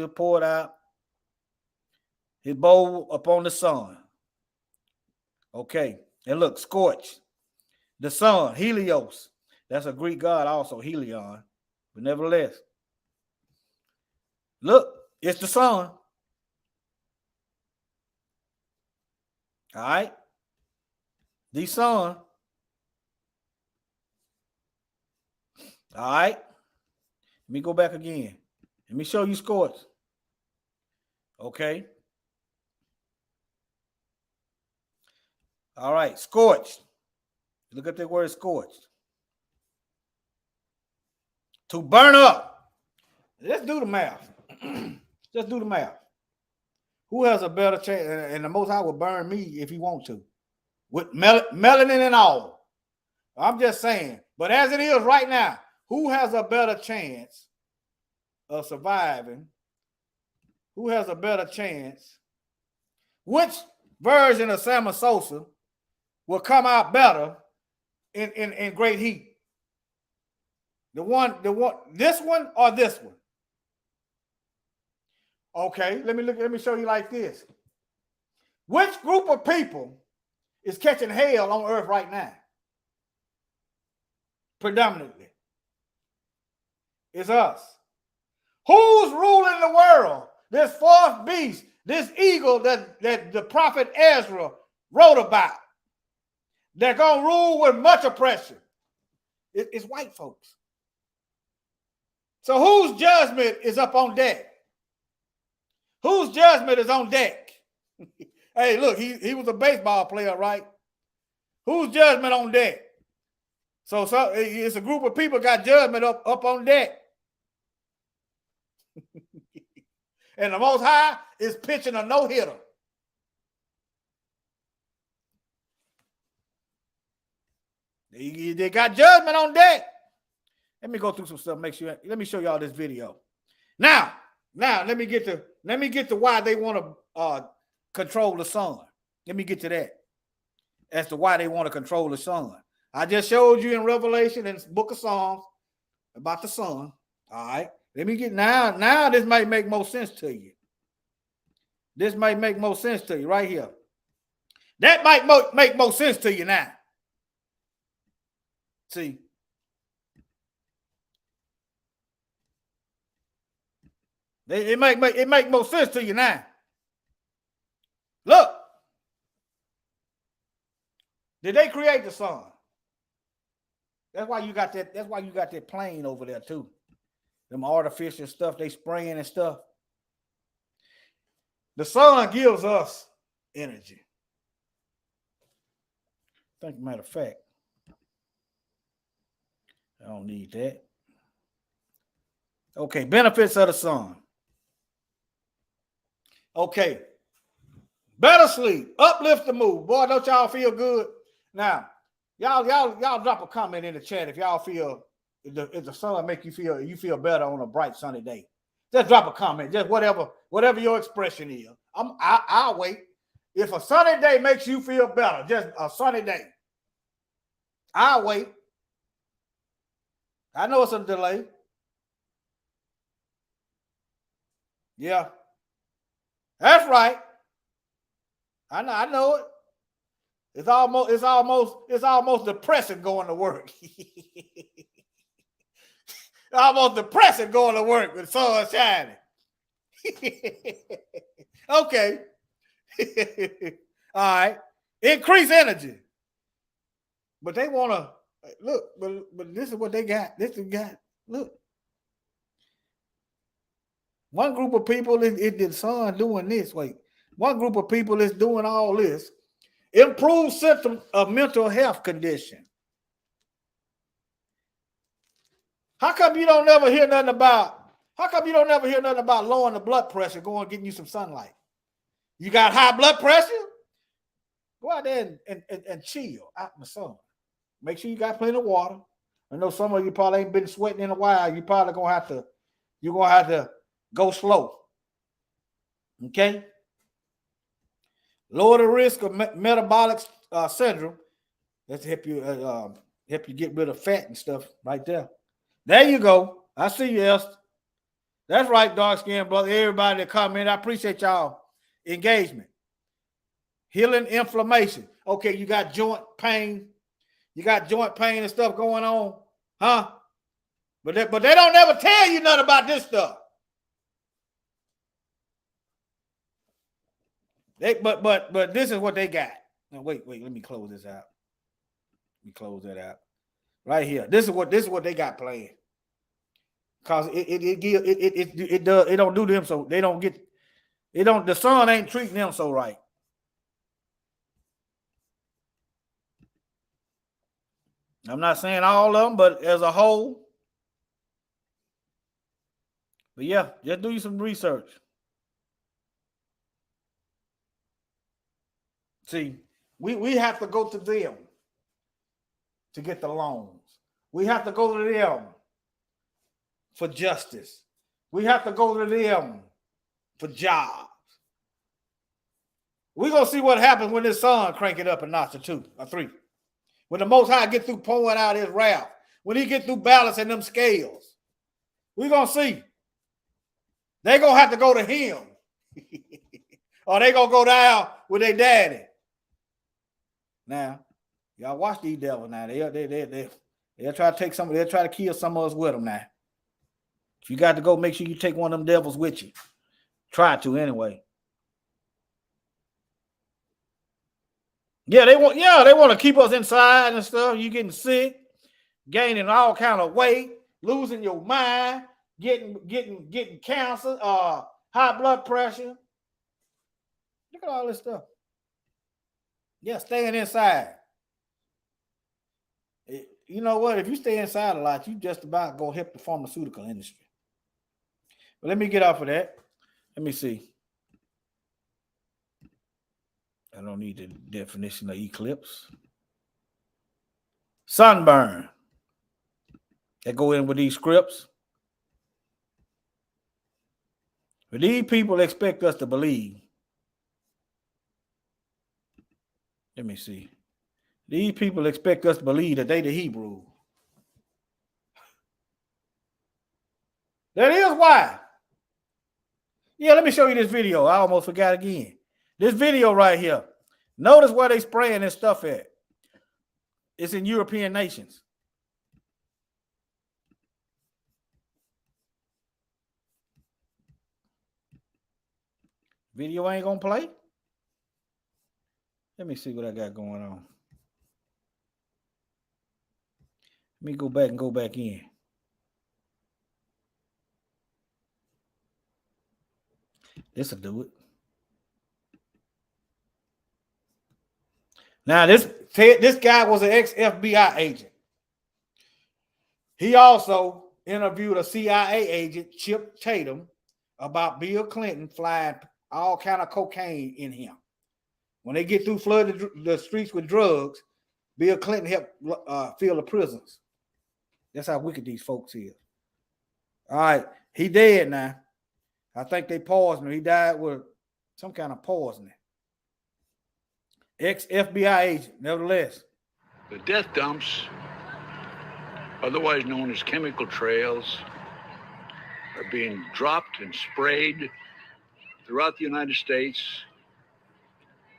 poured out his bowl upon the sun. Okay, and look, scorched the sun, Helios. That's a Greek god also, Helion. But nevertheless, look, it's the sun. All right. The sun. All right. Let me go back again. Let me show you scorched. Okay. All right. Scorched. Look at the word scorched. To burn up. Let's do the math. Just do the math. Who has a better chance? And the Most High will burn me if he wants to, with melanin and all. I'm just saying. But as it is right now, who has a better chance of surviving? Who has a better chance? Which version of Sama Sosa will come out better in great heat? The one, this one or this one? Okay, let me show you like this. Which group of people is catching hell on earth right now? Predominantly. It's us. Who's ruling the world? This fourth beast, this eagle that the prophet Ezra wrote about. They're going to rule with much oppression. It's white folks. So whose judgment is up on deck? Whose judgment is on deck? Hey, look, he was a baseball player, right? Whose judgment on deck? So it's a group of people got judgment up on deck. And the Most High is pitching a no-hitter. They got judgment on deck. Let me go through some stuff. Let me show y'all this video. Now, let me get to why they want to control the sun. Let me get to that. As to why they want to control the sun. I just showed you in Revelation and Book of Psalms about the sun. All right. Let me get now this might make more sense to you. This might make more sense to you right here. That might make more sense to you now. See. It make more sense to you now. Look. Did they create the sun? That's why you got that plane over there too. Them artificial stuff they spraying and stuff. The sun gives us energy. I think, matter of fact, I don't need that. Okay, benefits of the sun. Okay. Better sleep. Uplift the mood. Boy, don't y'all feel good? Now, y'all drop a comment in the chat if y'all feel if the sun make you feel better on a bright sunny day. Just drop a comment. Just whatever your expression is. I'll wait. If a sunny day makes you feel better, just a sunny day, I'll wait. I know it's a delay. Yeah. That's right. I know it. It's almost depressing going to work. Almost depressing going to work with the sun shining. Okay. All right. Increase energy. But they want to look, but this is what they got. Look. One group of people is the sun doing this. Wait. One group of people is doing all this. Improve symptoms of mental health condition. How come you don't never hear nothing about lowering the blood pressure, going and getting you some sunlight? You got high blood pressure? Go out there and chill out in the sun. Make sure you got plenty of water. I know some of you probably ain't been sweating in a while. You're gonna have to go slow. Okay? Lower the risk of metabolic syndrome. Let's help you get rid of fat and stuff right there. There you go. I see you, Esther. That's right, dark skinned brother. Everybody that comment, I appreciate y'all engagement. Healing inflammation. Okay, you got joint pain. You got joint pain and stuff going on, huh? But they don't never tell you nothing about this stuff. But this is what they got. Now wait, let me close this out. Let me close that out. Right here. This is what they got playing. Cause it don't do them so they don't get the sun ain't treating them so right. I'm not saying all of them, but as a whole. But yeah, just do you some research. See, we have to go to them to get the loans. We have to go to them for justice. We have to go to them for jobs. We're going to see what happens when this sun crank it up a notch or 2 or 3. When the Most High get through pouring out his wrath. When he get through balancing them scales. We're going to see. They're going to have to go to him. Or they going to go down with their daddy. Now, y'all watch these devils now. They'll try to take some, they'll try to kill some of us with them now. If you got to go, make sure you take one of them devils with you. Try to anyway. Yeah, they want to keep us inside and stuff. You getting sick, gaining all kind of weight, losing your mind, getting cancer, high blood pressure. Look at all this stuff. Yeah, staying inside. You know what? If you stay inside a lot, you just about go help the pharmaceutical industry. But let me get off of that. Let me see. I don't need the definition of eclipse. Sunburn. That go in with these scripts. But these people expect us to believe. Let me see. These people expect us to believe that they the Hebrew. That is why. Yeah, let me show you this video. I almost forgot again. This video right here. Notice where they spraying this stuff at. It's in European nations. Video ain't gonna play. Let me see what I got going on. Let me go back and go back in. This'll do it. Now, this guy was an ex-FBI agent. He also interviewed a CIA agent, Chip Tatum, about Bill Clinton flying all kind of cocaine in him. When they get through flooded the streets with drugs, Bill Clinton helped fill the prisons. That's how wicked these folks is. All right, he dead now. I think they poisoned him. He died with some kind of poisoning. Ex-FBI agent, nevertheless. The death dumps, otherwise known as chemical trails, are being dropped and sprayed throughout the United States,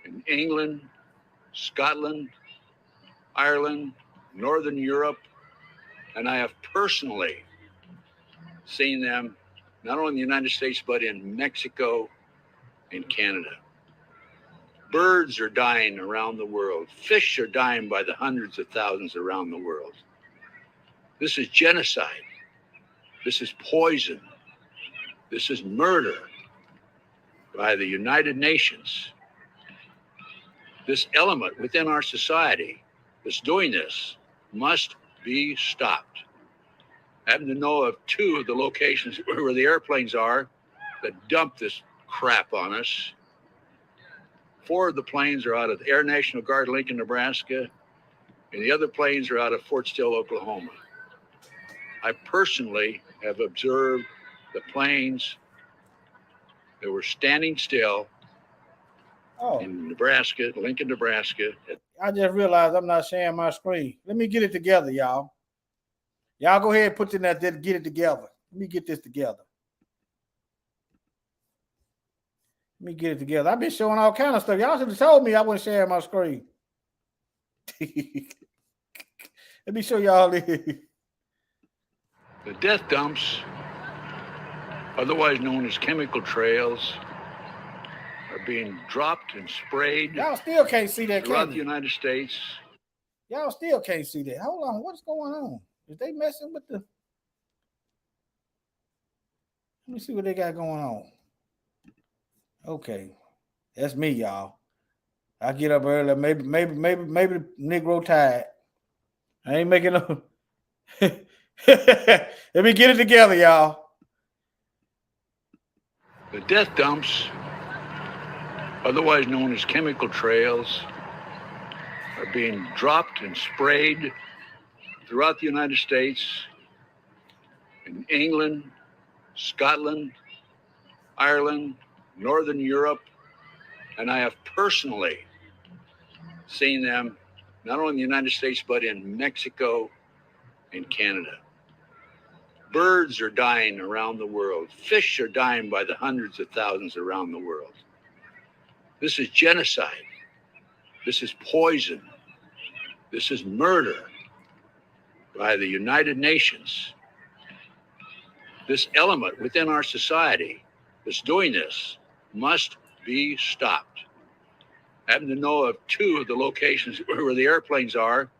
in England, Scotland, Ireland, Northern Europe, and I have personally seen them not only in the United States, but in Mexico and Canada. Birds are dying around the world. Fish are dying by the hundreds of thousands around the world. This is genocide. This is poison. This is murder by the United Nations. This element within our society that's doing this must be stopped. I happen to know of 2 of the locations where the airplanes are that dump this crap on us. 4 of the planes are out of the Air National Guard, Lincoln, Nebraska, and the other planes are out of Fort Still, Oklahoma. I personally have observed the planes that were standing still in Nebraska, Lincoln, Nebraska. I just realized I'm not sharing my screen. Let me get it together, y'all. Y'all go ahead and put in that, get it together. Let me get this together. Let me get it together. I've been showing all kind of stuff. Y'all should have told me I wasn't sharing my screen. Let me show y'all this. The death dumps, otherwise known as chemical trails, are being dropped and sprayed. Y'all still can't see that throughout the United States. Y'all still can't see that. Hold on, what's going on? Is they messing with the? Let me see what they got going on. Okay, that's me, y'all. I get up early. Maybe the Negro tired. I ain't making no. Let me get it together, y'all. The death dumps, otherwise known as chemical trails, are being dropped and sprayed throughout the United States, in England, Scotland, Ireland, Northern Europe, and I have personally seen them not only in the United States, but in Mexico and Canada. Birds are dying around the world. Fish are dying by the hundreds of thousands around the world. This is genocide. This is poison. This is murder by the United Nations. This element within our society that's doing this must be stopped. I happen to know of 2 of the locations where the airplanes are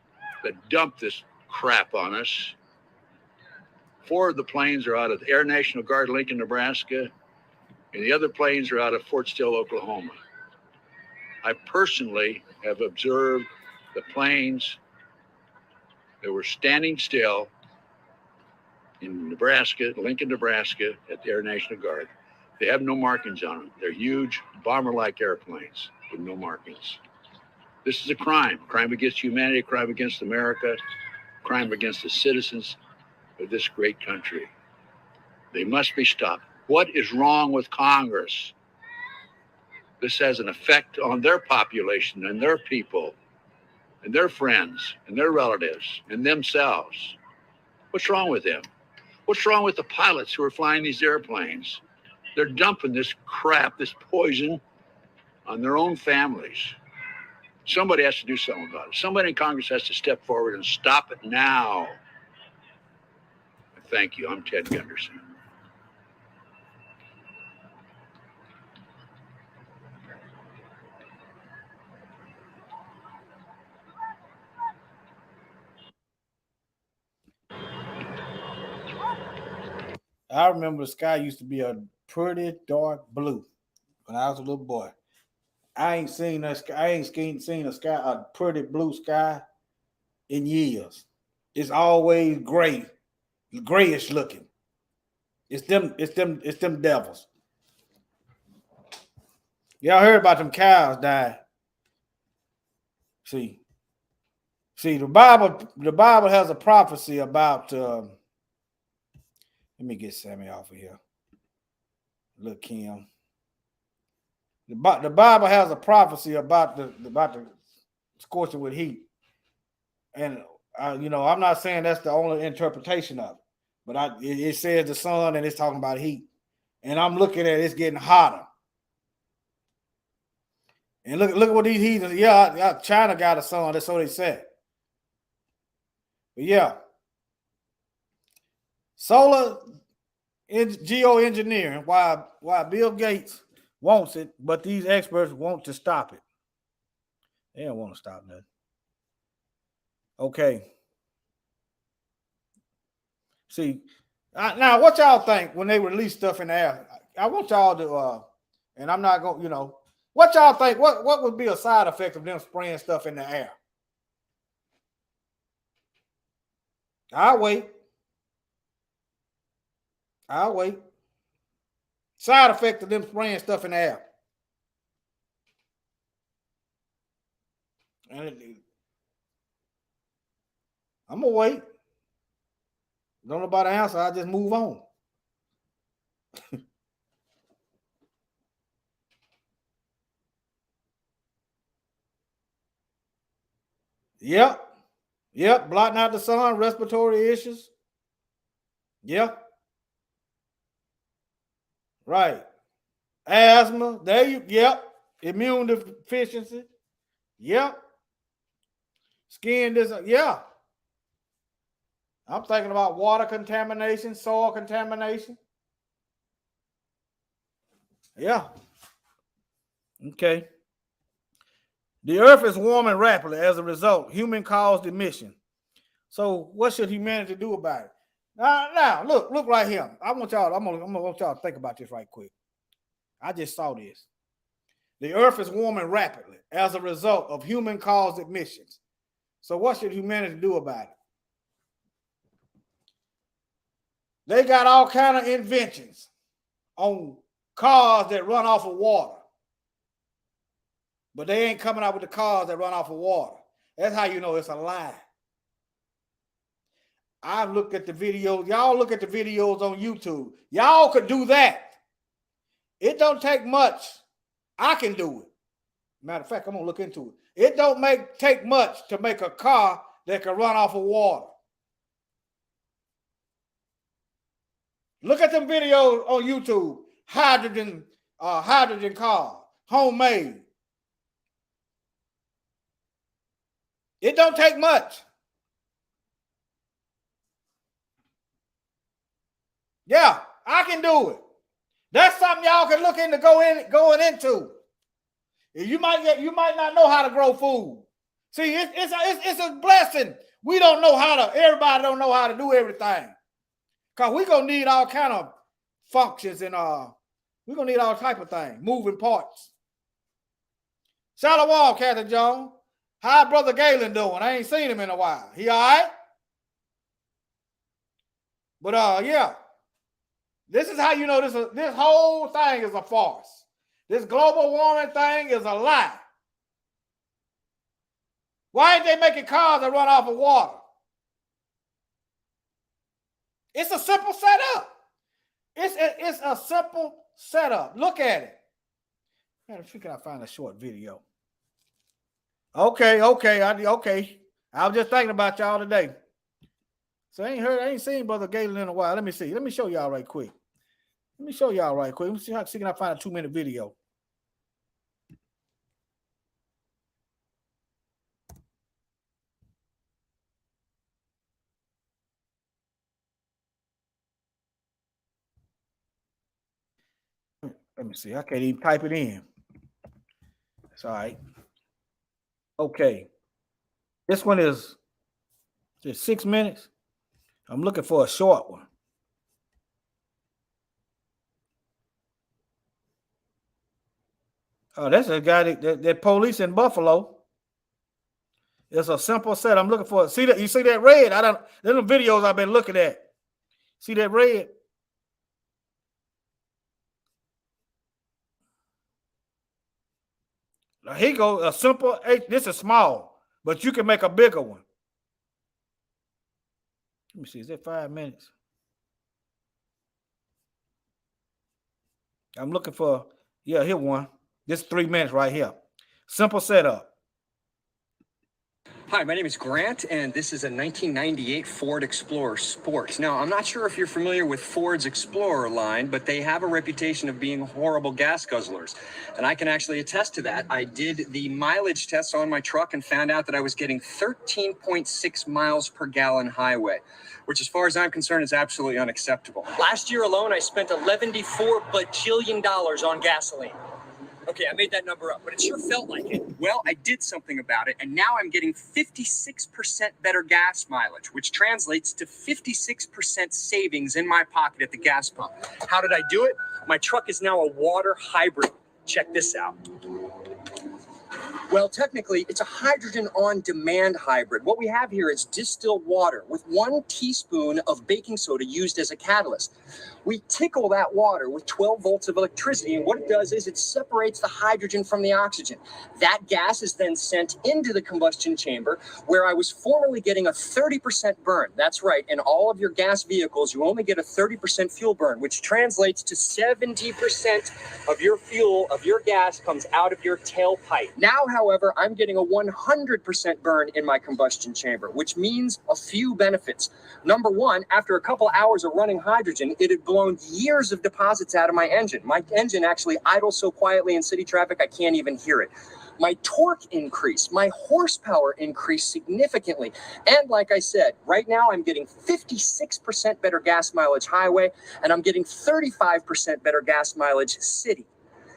that dump this crap on us. 4 of the planes are out of the Air National Guard, Lincoln, Nebraska, and the other planes are out of Fort Still, Oklahoma. I personally have observed the planes that were standing still in Nebraska, Lincoln, Nebraska, at the Air National Guard. They have no markings on them. They're huge bomber-like airplanes with no markings. This is a crime against humanity, a crime against America, a crime against the citizens of this great country. They must be stopped. What is wrong with Congress? This has an effect on their population and their people and their friends and their relatives and themselves. What's wrong with them? What's wrong with the pilots who are flying these airplanes? They're dumping this crap, this poison on their own families. Somebody has to do something about it. Somebody in Congress has to step forward and stop it now. Thank you. I'm Ted Gunderson. I remember the sky used to be a pretty dark blue when I was a little boy. I ain't seen a sky, a pretty blue sky in years. It's always gray, grayish looking. It's them devils. Y'all heard about them cows dying. See, the Bible has a prophecy about let me get Sammy off of here. Look, Kim. The Bible has a prophecy about the scorching with heat, and I'm not saying that's the only interpretation of it, but it says the sun and it's talking about heat, and I'm looking at it's getting hotter. And look at what these heathens. Yeah, China got a sun. That's what they said. But yeah, solar geoengineering. Why Bill Gates wants it, but these experts want to stop it. They don't want to stop nothing. Okay. See, now what y'all think when they release stuff in the air? I want y'all to, and I'm not going, what y'all think? What would be a side effect of them spraying stuff in the air? I'll wait. Side effect of them spraying stuff in the air. And I'm gonna wait. Don't know about the answer. I just move on. Yep. Blotting out the sun, respiratory issues. Yep. Right. Asthma. Yep. Immune deficiency. Yep. Skin yeah. I'm thinking about water contamination, soil contamination. Yeah. Okay. The earth is warming rapidly as a result. Human-caused emission. So what should humanity do about it? Now, look right here. I'm gonna want y'all to think about this right quick. I just saw this. The earth is warming rapidly as a result of human-caused emissions. So what should humanity do about it? They got all kind of inventions on cars that run off of water. But they ain't coming out with the cars that run off of water. That's how you know it's a lie. I've looked at the videos. Y'all look at the videos on YouTube. Y'all could do that. It don't take much. I can do it. Matter of fact, I'm going to look into it. It don't take much to make a car that can run off of water. Look at them videos on YouTube. Hydrogen car, homemade. It don't take much. Yeah, I can do it. That's something y'all can look into going into. You might not know how to grow food. See, it's a blessing. We don't know everybody don't know how to do everything. Because we're gonna need all kind of functions and we're gonna need all type of things, moving parts. Shalom, Captain Jones. How Brother Galen doing? I ain't seen him in a while. He all right? But yeah. This is how you know this whole thing is a farce. This global warming thing is a lie. Why ain't they making cars that run off of water? It's a simple setup. It's a simple setup. Look at it. Man, if you can find a short video. Okay. I was just thinking about y'all today. So I ain't seen Brother Galen in a while. Let me see. Let me show y'all right quick. Let me see how can I find a 2-minute video. Let me see. I can't even type it in. It's all right. Okay. This one is just 6 minutes. I'm looking for a short one. Oh, that's a guy that police in Buffalo. It's a simple set. I'm looking for. See that? You see that red? There's the videos I've been looking at. See that red? Now here goes a simple. This is small, but you can make a bigger one. Let me see. Is it 5 minutes? I'm looking for. Yeah, here one. This is 3 minutes right here. Simple setup. Hi, my name is Grant, and this is a 1998 Ford Explorer Sport. Now, I'm not sure if you're familiar with Ford's Explorer line, but they have a reputation of being horrible gas guzzlers, and I can actually attest to that. I did the mileage test on my truck and found out that I was getting 13.6 miles per gallon highway, which as far as I'm concerned is absolutely unacceptable. Last year alone, I spent $11.4 bajillion on gasoline. Okay, I made that number up, but it sure felt like it. Well, I did something about it, and now I'm getting 56% better gas mileage, which translates to 56% savings in my pocket at the gas pump. How did I do it? My truck is now a water hybrid. Check this out. Well, technically, it's a hydrogen on demand hybrid. What we have here is distilled water with 1 teaspoon of baking soda used as a catalyst. We tickle that water with 12 volts of electricity, and what it does is it separates the hydrogen from the oxygen. That gas is then sent into the combustion chamber, where I was formerly getting a 30% burn. That's right, in all of your gas vehicles, you only get a 30% fuel burn, which translates to 70% of your fuel, of your gas, comes out of your tailpipe. Now, however, I'm getting a 100% burn in my combustion chamber, which means a few benefits. Number one, after a couple hours of running hydrogen, it had blown years of deposits out of my engine. My engine actually idles so quietly in city traffic, I can't even hear it. My torque increased, my horsepower increased significantly. And like I said, right now I'm getting 56% better gas mileage highway, and I'm getting 35% better gas mileage city.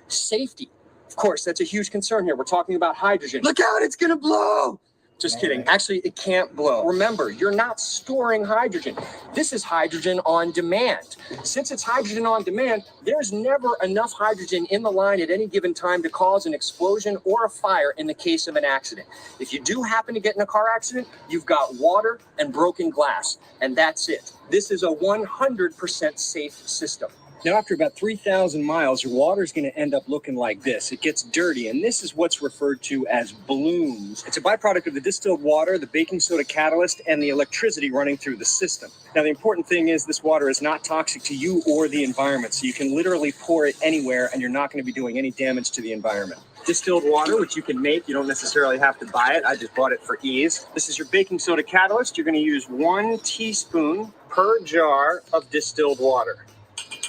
Safety. Of course, that's a huge concern here. We're talking about hydrogen. Look out, it's gonna blow! Just kidding. Actually, it can't blow. Remember, you're not storing hydrogen. This is hydrogen on demand. Since it's hydrogen on demand, there's never enough hydrogen in the line at any given time to cause an explosion or a fire in the case of an accident. If you do happen to get in a car accident, you've got water and broken glass, and that's it. This is a 100% safe system. Now, after about 3,000 miles, your water is going to end up looking like this. It gets dirty, and this is what's referred to as blooms. It's a byproduct of the distilled water, the baking soda catalyst, and the electricity running through the system. Now, the important thing is this water is not toxic to you or the environment, so you can literally pour it anywhere, and you're not going to be doing any damage to the environment. Distilled water, which you can make. You don't necessarily have to buy it. I just bought it for ease. This is your baking soda catalyst. You're going to use 1 teaspoon per jar of distilled water.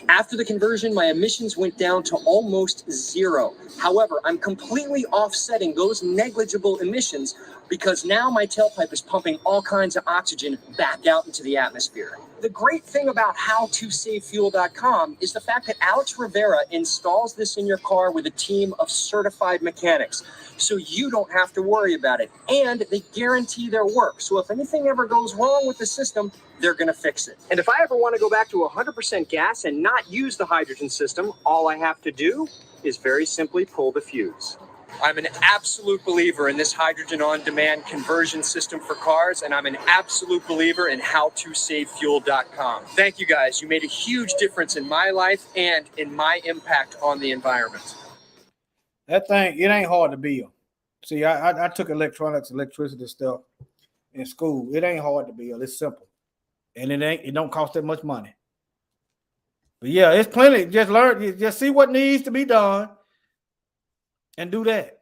After the conversion, my emissions went down to almost zero. However, I'm completely offsetting those negligible emissions because now my tailpipe is pumping all kinds of oxygen back out into the atmosphere. The great thing about howtosavefuel.com is the fact that Alex Rivera installs this in your car with a team of certified mechanics, so you don't have to worry about it. And they guarantee their work. So if anything ever goes wrong with the system, they're going to fix it. And if I ever want to go back to 100% gas and not use the hydrogen system, all I have to do is very simply pull the fuse. I'm an absolute believer in this hydrogen on-demand conversion system for cars, and I'm an absolute believer in howtosavefuel.com. Thank you guys. You made a huge difference in my life and in my impact on the environment. That thing, it ain't hard to build. See, I took electronics, electricity stuff in school. It ain't hard to build. It's simple. And it don't cost that much money. But yeah, it's plenty. Just learn, just see what needs to be done and do that.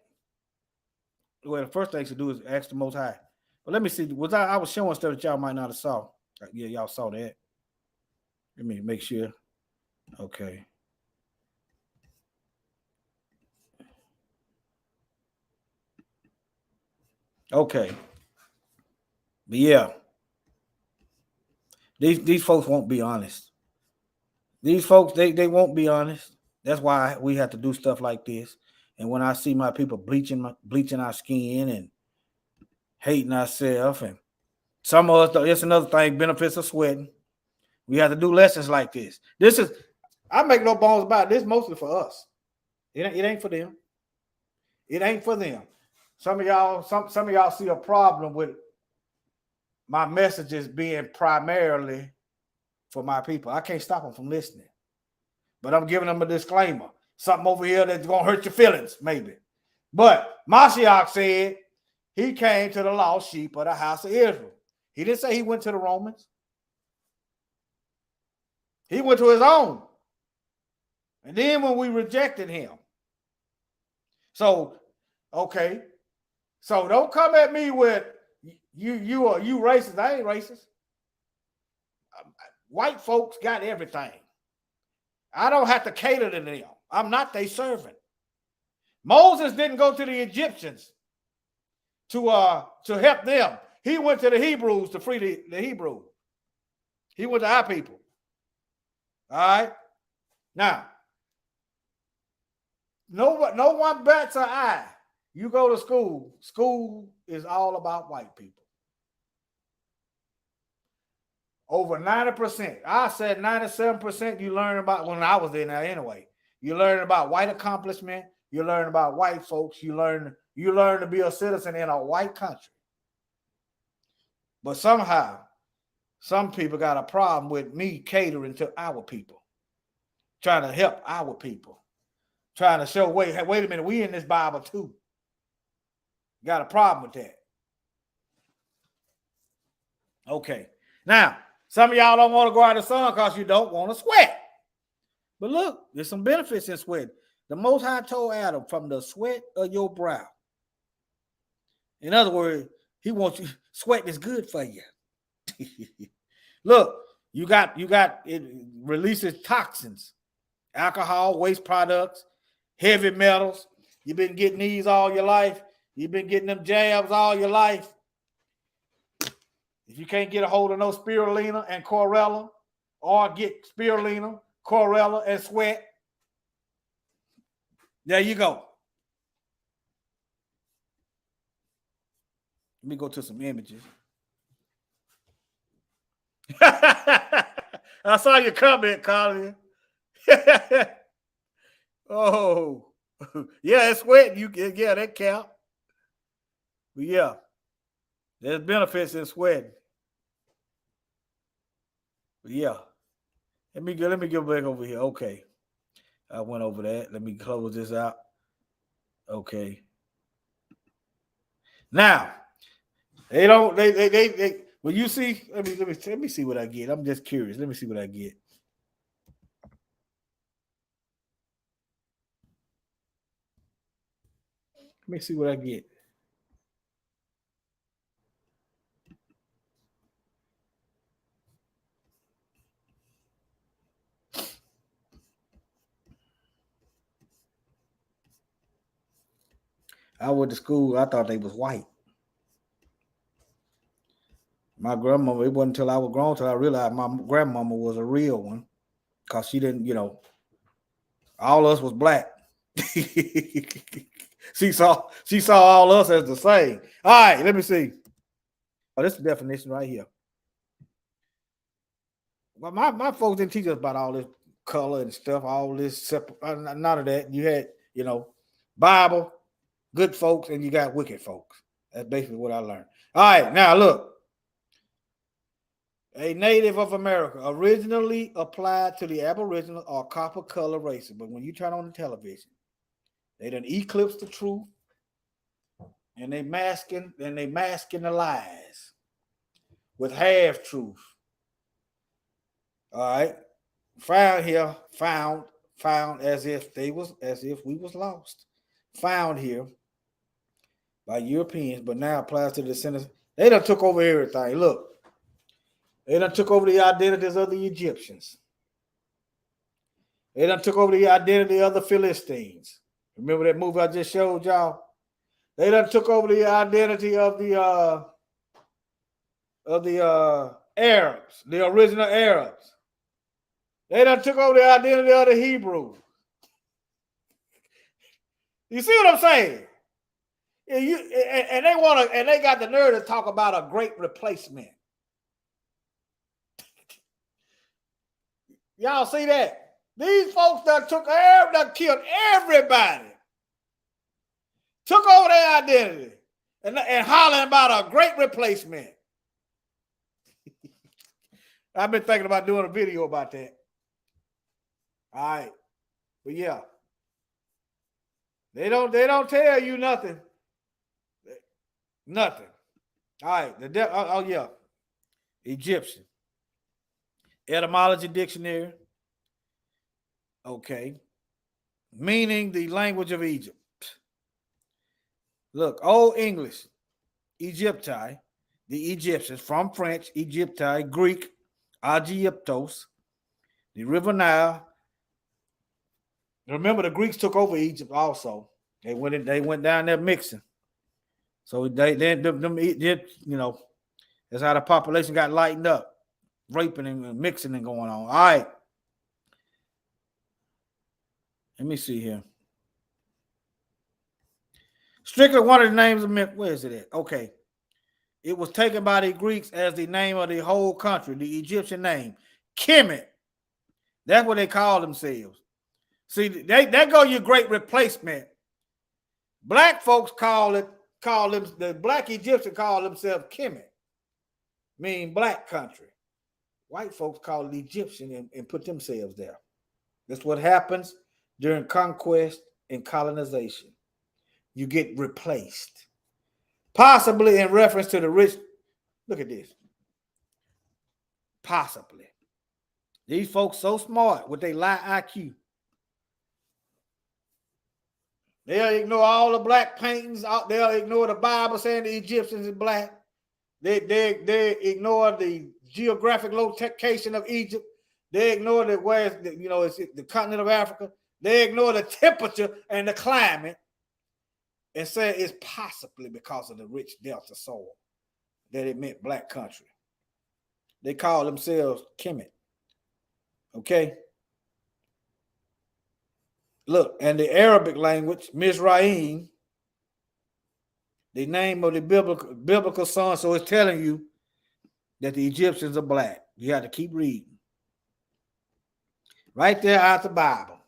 Well, the first thing to do is ask the Most High. But let me see. I was showing stuff that y'all might not have saw. Yeah, y'all saw that. Let me make sure. Okay. Okay. But yeah. These folks won't be honest. These folks, they won't be honest. That's why we have to do stuff like this. And when I see my people bleaching our skin and hating ourselves, and some of us, it's another thing, benefits of sweating. We have to do lessons like this. I make no bones about it. This mostly for us. It ain't for them. It ain't for them. Some of y'all see a problem with my messages being primarily for my people. I can't stop them from listening. But I'm giving them a disclaimer. Something over here that's going to hurt your feelings, maybe. But Mashiach said he came to the lost sheep of the house of Israel. He didn't say he went to the Romans. He went to his own. And then when we rejected him. So, okay. So don't come at me with you racist. I ain't racist. White folks got everything. I don't have to cater to them. I'm not their servant. Moses didn't go to the Egyptians to help them. He went to the Hebrews to free the Hebrews. He went to our people. All right. Now, no one bats an eye. You go to school. School is all about white people. Over 90%. I said 97% you learn about when I was in there anyway. You learn about white accomplishment. You learn about white folks. You learn to be a citizen in a white country. But somehow, some people got a problem with me catering to our people, trying to help our people, trying to show, wait a minute, we in this Bible too. Got a problem with that. Okay. Now, some of y'all don't want to go out in the sun because you don't want to sweat. But look, there's some benefits in sweat. The Most High told Adam, from the sweat of your brow. In other words, he wants you, sweat is good for you. Look, you got it releases toxins, alcohol, waste products, heavy metals. You've been getting these all your life. You've been getting them jabs all your life. If you can't get a hold of no spirulina and chlorella, or get spirulina, chlorella, and sweat, there you go. Let me go to some images. I saw your comment, Colin. Oh, yeah, it's sweat. Yeah, that count. But yeah, there's benefits in sweating. But yeah, let me go back over here. Okay, I went over that. Let me close this out. Okay. Now, they when you see, let me see what I get. I'm just curious. Let me see what I get. Let me see what I get. I went to school, I thought they was white. My grandmother, it wasn't until I was grown till I realized my grandmama was a real one. Because she didn't, all us was black. she saw all us as the same. All right, let me see. Oh, this is the definition right here. Well, my folks didn't teach us about all this color and stuff, all this none of that. You had, Bible, good folks, and you got wicked folks. That's basically what I learned. All right, now look. A native of America, originally applied to the Aboriginal or copper color races, but when you turn on the television, they done eclipse the truth, and they masking the lies with half truth. All right, found as if we was lost, found here by Europeans, but now applies to the descendants. They done took over everything. Look, they done took over the identities of the Egyptians. They done took over the identity of the Philistines. Remember that movie I just showed y'all? They done took over the identity of the Arabs, the original Arabs. They done took over the identity of the Hebrews. You see what I'm saying? And they got the nerve to talk about a great replacement. Y'all see that? These folks that killed everybody, took over their identity, and hollering about a great replacement. I've been thinking about doing a video about that. All right, but yeah, they don't tell you nothing. Nothing. All right, yeah, Egyptian etymology dictionary. Okay, meaning the language of Egypt. Look, Old English, Egypti, the Egyptians, from French, Egypti, Greek, Aegyptos, the River Nile. Remember, the Greeks took over Egypt also. They went down there mixing. So that's how the population got lightened up, raping and mixing and going on. All right. Let me see here. Strictly one of the names of where is it at? Okay. It was taken by the Greeks as the name of the whole country, the Egyptian name, Kemet. That's what they call themselves. See, that go your great replacement. Black folks the black Egyptians call themselves Kemet, meaning black country. White folks call it Egyptian and put themselves there. That's what happens during conquest and colonization. You get replaced. Possibly in reference to the rich. Look at this. Possibly. These folks so smart with their lie IQ. They'll ignore all the black paintings. They'll ignore the Bible saying the Egyptians is black. They ignore the geographic location of Egypt. They ignore it's the continent of Africa. They ignore the temperature and the climate and say it's possibly because of the rich delta soil that it meant black country. They call themselves Kemet. Okay? Look, and the Arabic language, Mizraim, the name of the biblical son, so it's telling you that the Egyptians are black. You have to keep reading. Right there out the Bible.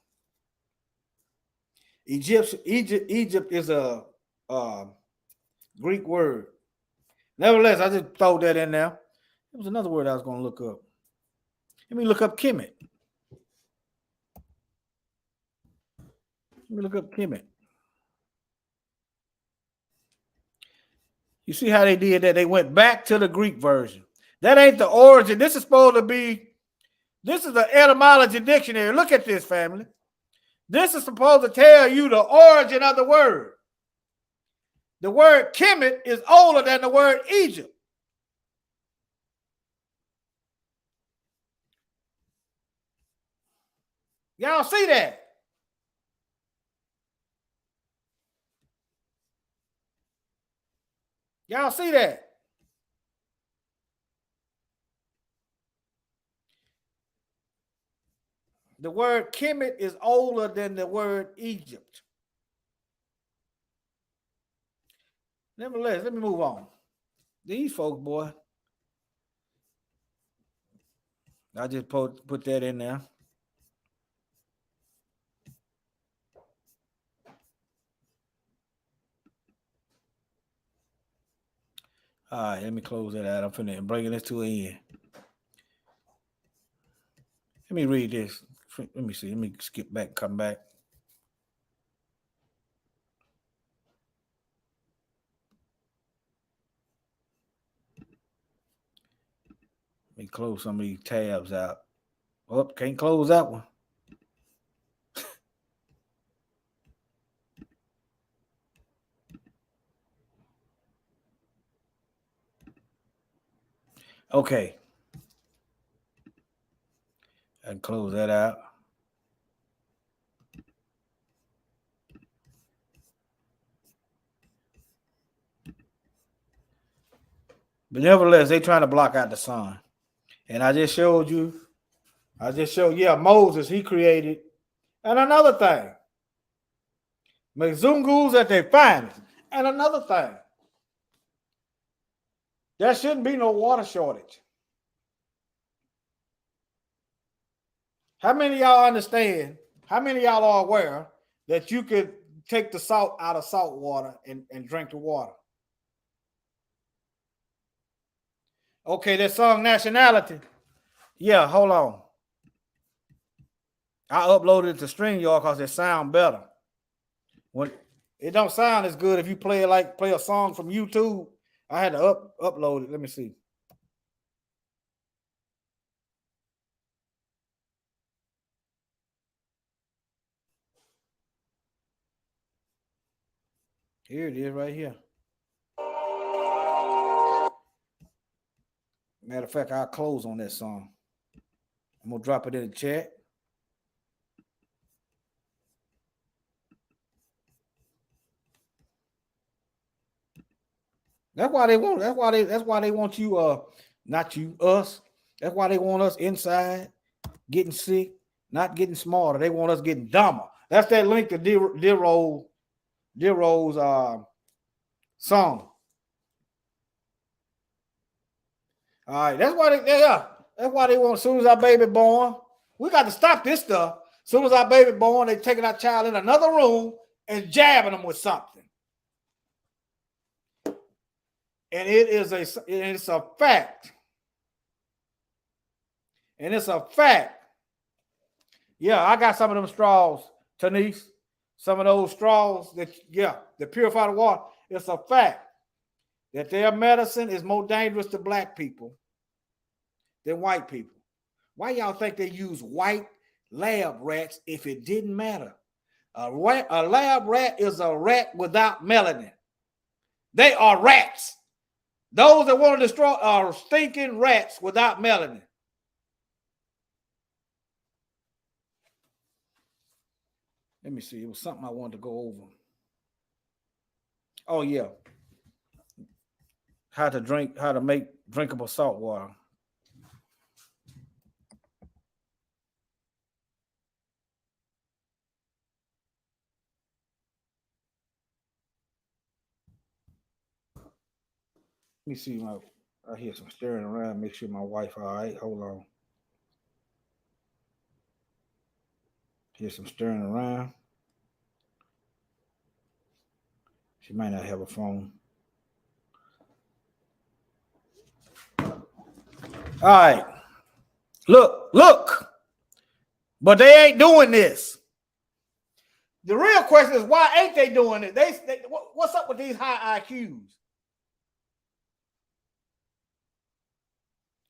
Egypt is a Greek word. Nevertheless, I just throw that in there. There was another word I was going to look up. Let me look up Kemet. Let me look up Kemet. You see how they did that? They went back to the Greek version. That ain't the origin. This is the etymology dictionary. Look at this, family. This is supposed to tell you the origin of the word. The word Kemet is older than the word Egypt. Y'all see that? Y'all see that? The word Kemet is older than the word Egypt. Nevertheless, let me move on. These folks, boy. I just put that in there. All right, let me close that out. I'm finna bringing this to an end. Let me read this. Let me see. Let me skip back, come back. Let me close some of these tabs out. Oh, can't close that one. Okay. I can close that out. But nevertheless, they trying to block out the sun. And I just showed you, Moses, he created. And another thing, Mzungus at their finest. And another thing, there shouldn't be no water shortage. How many of y'all understand? How many of y'all are aware that you could take the salt out of salt water and drink the water? Okay, that song Nationality. Yeah, hold on. I uploaded it to StreamYard because it sound better. When it don't sound as good if you play a song from YouTube. I had to upload it. Let me see. Here it is right here. Matter of fact, I'll close on that song. I'm going to drop it in the chat. That's why they want you, not you, us. That's why they want us inside, getting sick, not getting smarter. They want us getting dumber. That's that link to Dero's song. All right, that's why they want. As soon as our baby born, we got to stop this stuff. As soon as our baby born, they taking our child in another room and jabbing them with something. And it's a fact. And it's a fact. Yeah, I got some of them straws, Tanise. Some of those straws that purify the water. It's a fact that their medicine is more dangerous to black people than white people. Why y'all think they use white lab rats if it didn't matter? A lab rat is a rat without melanin. They are rats. Those that want to destroy are stinking rats without melanin. Let me see. It was something I wanted to go over. Oh, yeah. How to make drinkable salt water. Let me see. I hear some stirring around. Make sure my wife all right. Hold on. Hear some stirring around. She might not have a phone. All right. Look. But they ain't doing this. The real question is, why ain't they doing it? What's up with these high IQs?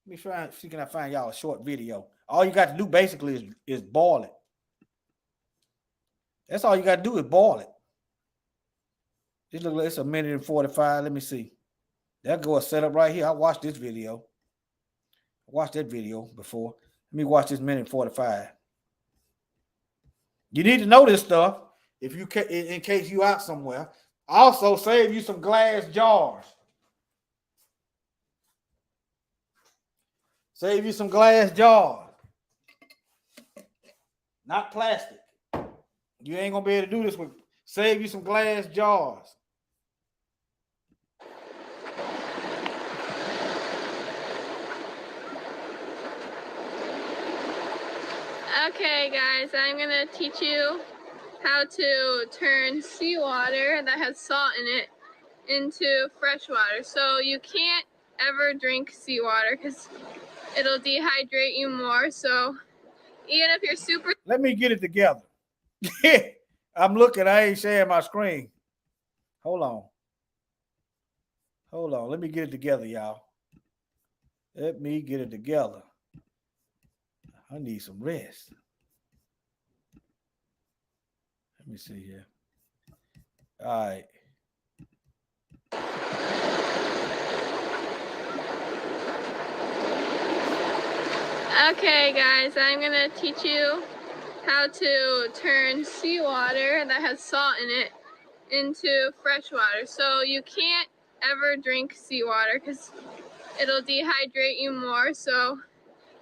Let me try and see, can I find y'all a short video? All you got to do basically is boil it. That's all you got to do is boil it. This looks like it's 1 minute and 45. Let me see. That go a setup right here. I watched this video. I watched that video before. Let me watch this 1 minute and 45. You need to know this stuff if you can, in case you out somewhere. Also, save you some glass jars. Save you some glass jars. Not plastic. You ain't gonna be able to do this with. Save you some glass jars. Okay, guys, I'm gonna teach you how to turn seawater that has salt in it into fresh water. So you can't ever drink seawater because it'll dehydrate you more. So even if you're super... Let me get it together. I'm looking. I ain't sharing my screen. Hold on. Hold on. Let me get it together, y'all. Let me get it together. I need some rest. Let me see here. All right. Okay, guys, I'm gonna teach you how to turn seawater that has salt in it into fresh water. So you can't ever drink seawater because it'll dehydrate you more. So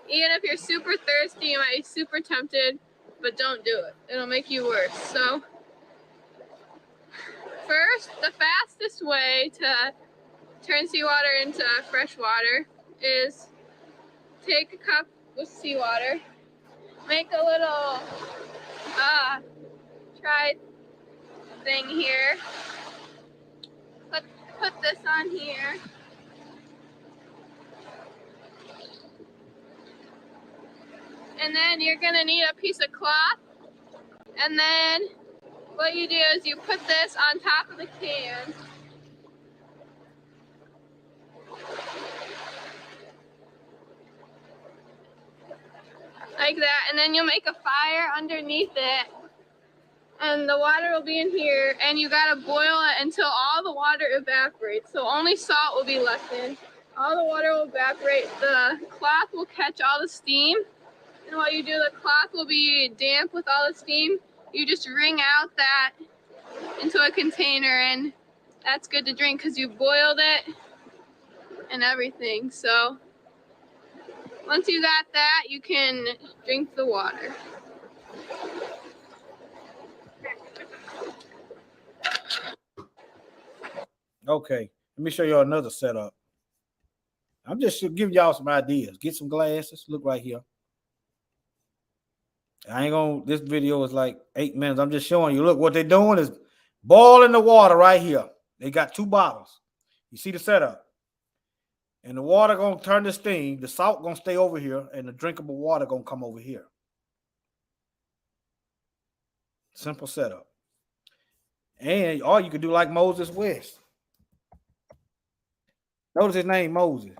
even if you're super thirsty, you might be super tempted, but don't do it. It'll make you worse. So first, the fastest way to turn seawater into fresh water is take a cup with seawater, make a little try thing here, put this on here, and then you're gonna need a piece of cloth, and then what you do is you put this on top of the can, like that, and then you'll make a fire underneath it, and the water will be in here, and you gotta boil it until all the water evaporates, so only salt will be left in. All the water will evaporate, the cloth will catch all the steam, and what you do, the cloth will be damp with all the steam. You just wring out that into a container, and that's good to drink because you boiled it and everything. So once you got that, you can drink the water. Okay, let me show y'all another setup. I'm just giving y'all some ideas. Get some glasses. Look right here. I ain't gonna. This video is like 8 minutes. I'm just showing you. Look, what they're doing is boiling the water right here. They got 2 bottles. You see the setup, and the water gonna turn to steam. The salt gonna stay over here, and the drinkable water gonna come over here. Simple setup. And or you could do like Moses West. Notice his name, Moses.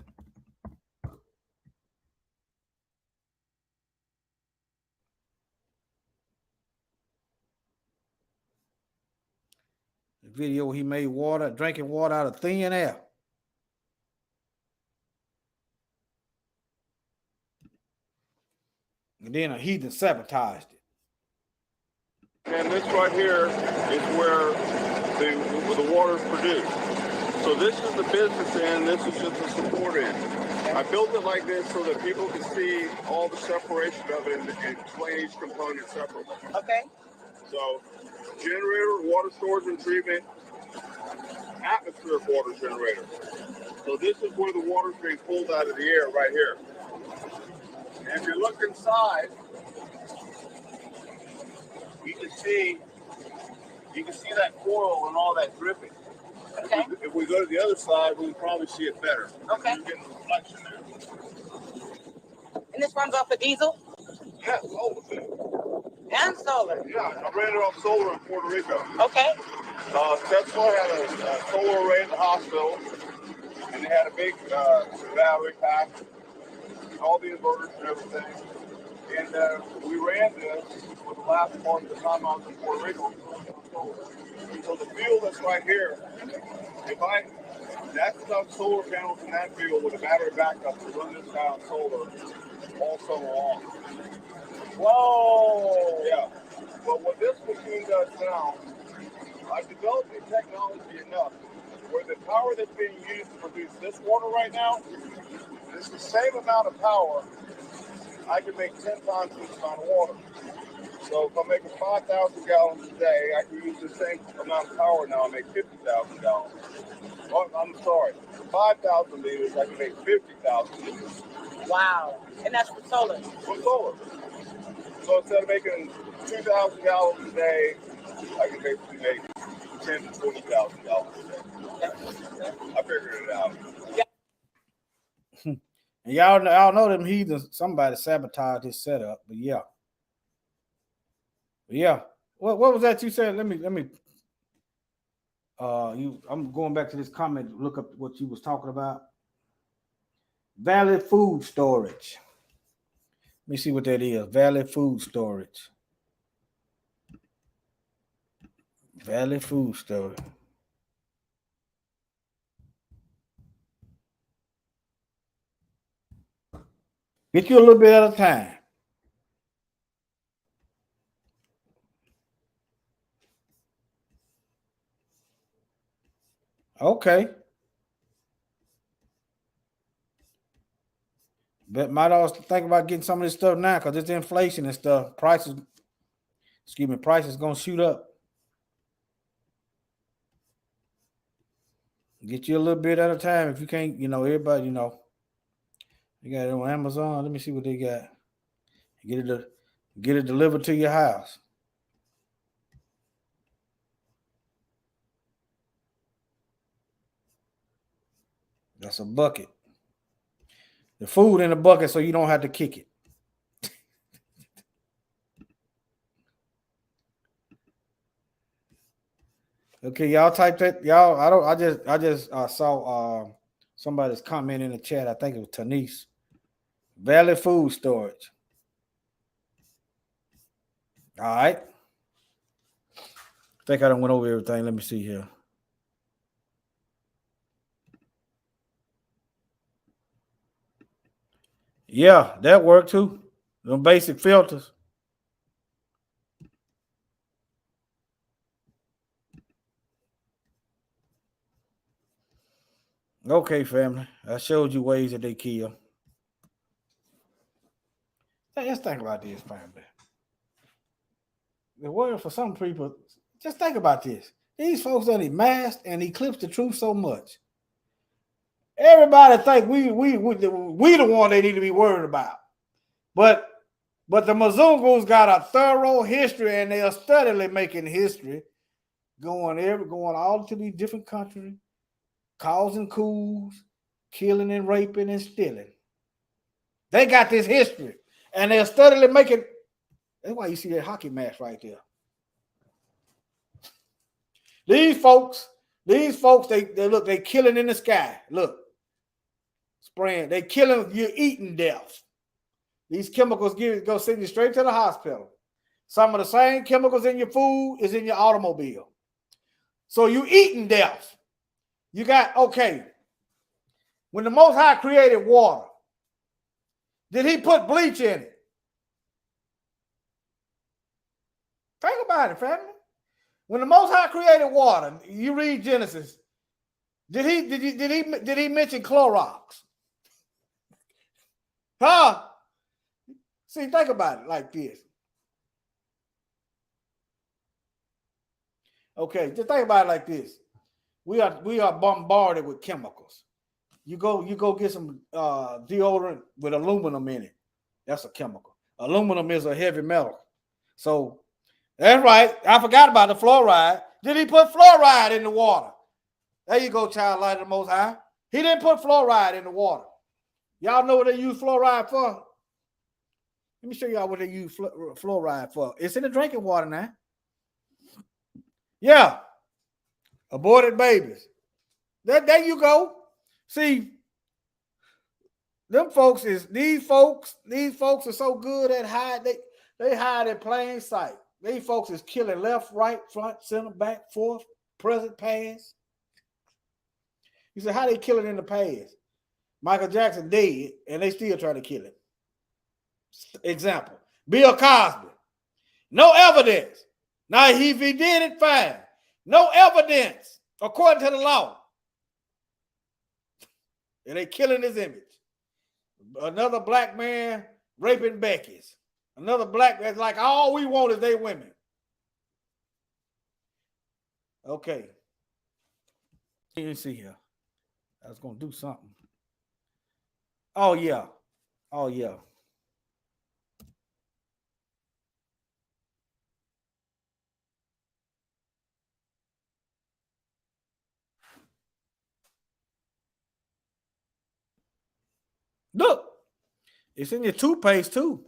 The video he made water, drinking water out of thin air. And then a heathen sabotaged it. And this right here is where the water is produced. So this is the business end, this is just the support end. I built it like this so that people can see all the separation of it and explain each component separately. Okay. So generator, water storage and treatment, atmospheric water generator. So this is where the water is being pulled out of the air right here. And if you look inside, you can see that coil and all that dripping. Okay. If we go to the other side, we can probably see it better. Okay. You're getting the reflection there. And this runs off of diesel? Yeah, solar too. And solar? Yeah, I ran it off solar in Puerto Rico. Okay. Tesla had a solar array in the hospital, and they had a big battery pack, all the inverters and everything. And we ran this for the last part of the time I was in Puerto Rico. So the field that's right here, that's enough solar panels in that field with a battery backup to run this guy on solar all summer long. Whoa! Yeah. But what this machine does now, I've developed the technology enough where the power that's being used to produce this water right now It's the same amount of power. I can make 10 times this amount of water. So if I'm making 5,000 gallons a day, I can use the same amount of power now and make 50,000 gallons. Oh, I'm sorry, 5,000 liters, I can make 50,000 liters. Wow. And that's for solar. For solar. So instead of making 2,000 gallons a day, I can basically make 10 to 20,000 gallons a day. I figured it out. And y'all know them heathens. Somebody sabotaged his setup, but yeah. Yeah. What was that you said? Let me. I'm going back to this comment. Look up what you was talking about. Valid food storage. Let me see what that is. Valid food storage. Valid food storage. Get you a little bit at a time. Okay. But might also think about getting some of this stuff now because it's inflation and stuff. Prices gonna shoot up. Get you a little bit at a time. If you can't, everybody, you got it on Amazon. Let me see what they got. Get it delivered to your house. That's a bucket. The food in the bucket so you don't have to kick it. Okay, y'all type that. Y'all, I just saw somebody's comment in the chat. I think it was Tanise. Valid food storage. All right. I think I done went over everything. Let me see here. Yeah, that worked too. Them basic filters. Okay, family. I showed you ways that they kill. Let's think about this, family. The word for some people, just think about this. These folks only masked and eclipsed the truth so much. Everybody think we the one they need to be worried about. But the Mzungus got a thorough history and they are steadily making history, going all to these different countries, causing coups, killing and raping and stealing. They got this history and they're steadily making. That's why you see that hockey match right there. These folks, they killing in the sky. Look, spraying. They killing, you're eating death. These chemicals go send you straight to the hospital. Some of the same chemicals in your food is in your automobile. So you eating death. You got, okay. When the Most High created water, did he put bleach in it? Think about it, family. When the Most High created water, you read Genesis. Did he mention Clorox? Huh? See, think about it like this. Okay, just think about it like this. We are bombarded with chemicals. You go get some deodorant with aluminum in it. That's a chemical. Aluminum is a heavy metal. So that's right. I forgot about the fluoride. Did he put fluoride in the water? There you go, child light of the Most High. He didn't put fluoride in the water. Y'all know what they use fluoride for? Let me show y'all what they use fluoride for. It's in the drinking water now. Yeah. Aborted babies. There you go. See, these folks are so good at hide. They hide in plain sight. These folks is killing left, right, front, center, back, forth, present, past. You say, how they killing in the past? Michael Jackson dead, and they still trying to kill him. Example, Bill Cosby. No evidence. Now, if he did it, fine. No evidence, according to the law. And they killing his image. another black man raping Becky's. Another black man's like, all we want is they women. Okay. Let me see here. I was going to do something. Oh, yeah. Oh, yeah. Look, it's in your toothpaste too.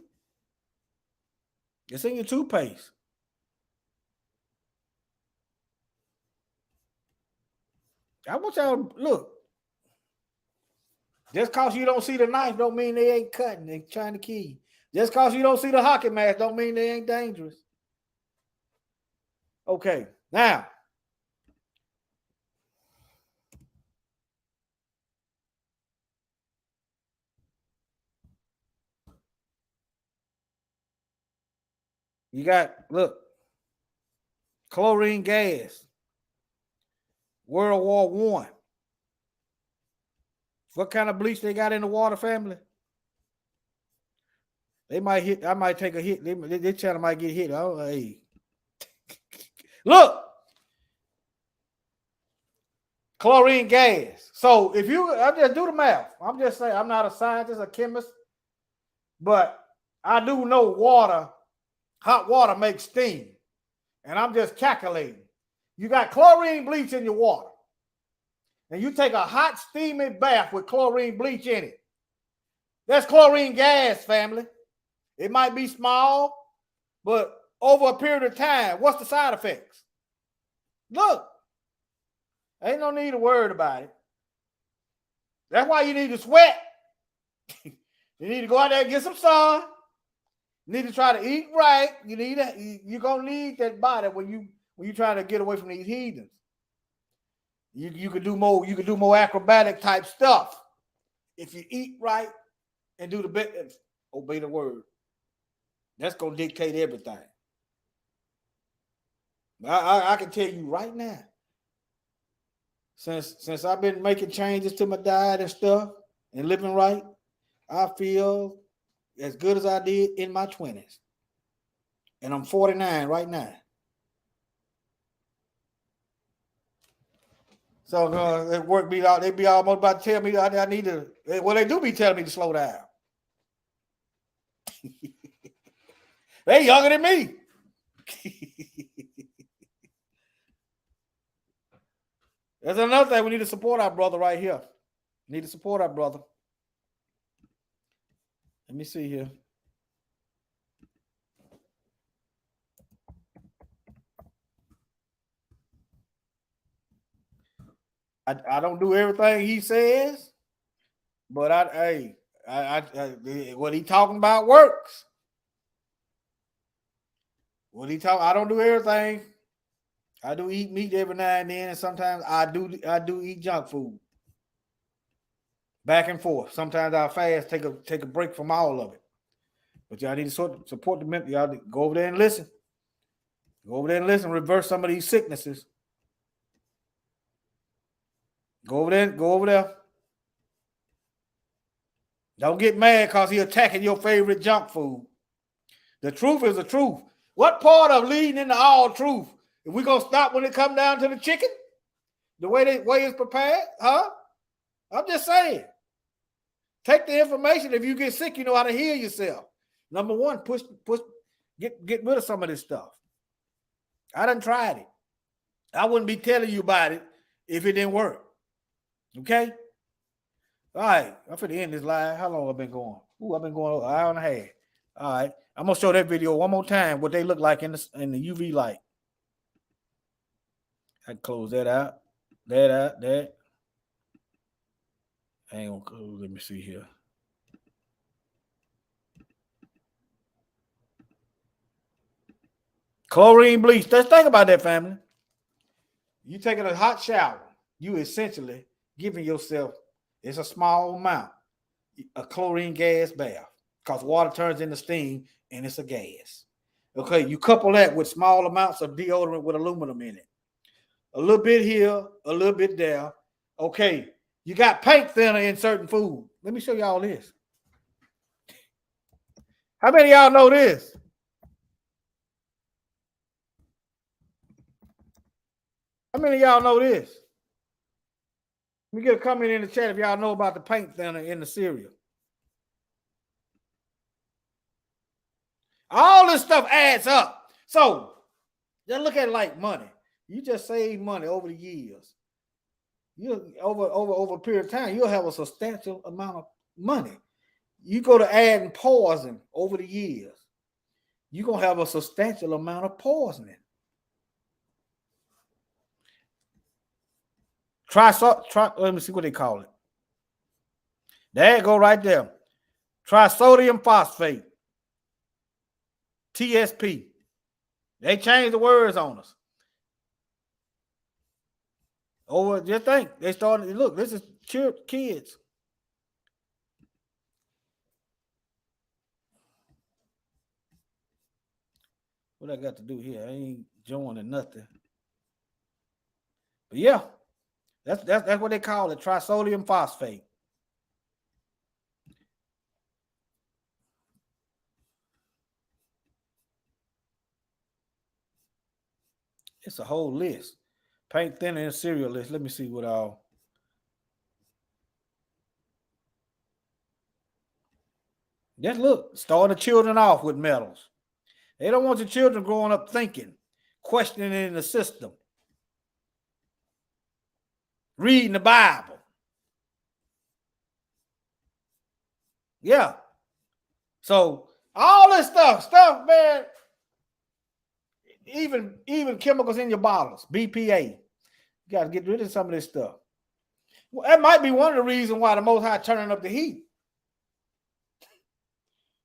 It's in your toothpaste. I want y'all look. Just cause you don't see the knife don't mean they ain't cutting. They trying to kill you. Just cause you don't see the hockey mask don't mean they ain't dangerous. Okay, now. You got, look, chlorine gas, World War I. What kind of bleach they got in the water, family? They might hit, I might take a hit. This channel might get hit. Oh, hey. Look, chlorine gas. So if you, I just do the math. I'm just saying, I'm not a scientist, a chemist, but I do know water, hot water makes steam. And I'm just calculating. You got chlorine bleach in your water. And you take a hot steamy bath with chlorine bleach in it. That's chlorine gas, family. It might be small, but over a period of time, what's the side effects? Look, ain't no need to worry about it. That's why you need to sweat. You need to go out there and get some sun. You need to try to eat right. You're gonna need that body when you try to get away from these heathens. You could do more acrobatic type stuff if you eat right and do the bit, obey the word. That's gonna dictate everything. I can tell you right now, since I've been making changes to my diet and stuff and living right, I feel as good as I did in my 20s. And I'm 49 right now. So at work they be almost about to tell me I need to, well, they do be telling me to slow down. They younger than me. There's another thing. We need to support our brother right here. We need to support our brother. Let me see here. I don't do everything he says, but what he talking about works. I don't do everything. I do eat meat every now and then, and sometimes I do eat junk food. Back and forth. Sometimes I fast, take a break from all of it. But y'all need to support the men. Y'all go over there and listen. Go over there and listen. Reverse some of these sicknesses. Go over there. Don't get mad because he's attacking your favorite junk food. The truth is the truth. What part of leading into all truth? If we gonna stop when it come down to the chicken, the way it's prepared, huh? I'm just saying. Take the information. If you get sick, you know how to heal yourself. Number one, get rid of some of this stuff. I done tried it. I wouldn't be telling you about it if it didn't work. Okay? All right. I'm finna end this live. How long have I been going? I've been going an hour and a half. All right. I'm gonna show that video one more time, what they look like in the UV light. I can close that out. That. I ain't gonna close. Let me see here. Chlorine bleach. Let's think about that, family. You taking a hot shower, you essentially giving yourself, it's a small amount, a chlorine gas bath, because water turns into steam and it's a gas. Okay, you couple that with small amounts of deodorant with aluminum in it. A little bit here, a little bit there. Okay, you got paint thinner in certain food. Let me show y'all this. How many of y'all know this? How many of y'all know this? Let me get a comment in the chat if y'all know about the paint thinner in the cereal. All this stuff adds up. So just look at it like money. You just save money over the years. You over a period of time, you'll have a substantial amount of money. You go to adding poison over the years, you're gonna have a substantial amount of poisoning. Let me see what they call it. There you go, right there. Trisodium phosphate. TSP. They changed the words on us. Over, just think, they started. Look, this is kids. What I got to do here? I ain't joining nothing. But yeah, that's what they call it, trisodium phosphate. It's a whole list. Paint thinner and cereal list. Let me see what all. Just look, starting the children off with metals. They don't want your children growing up thinking, questioning the system, reading the Bible. Yeah. So all this stuff, man, even chemicals in your bottles, BPA. You got to get rid of some of this stuff. Well, that might be one of the reasons why the Most High turning up the heat.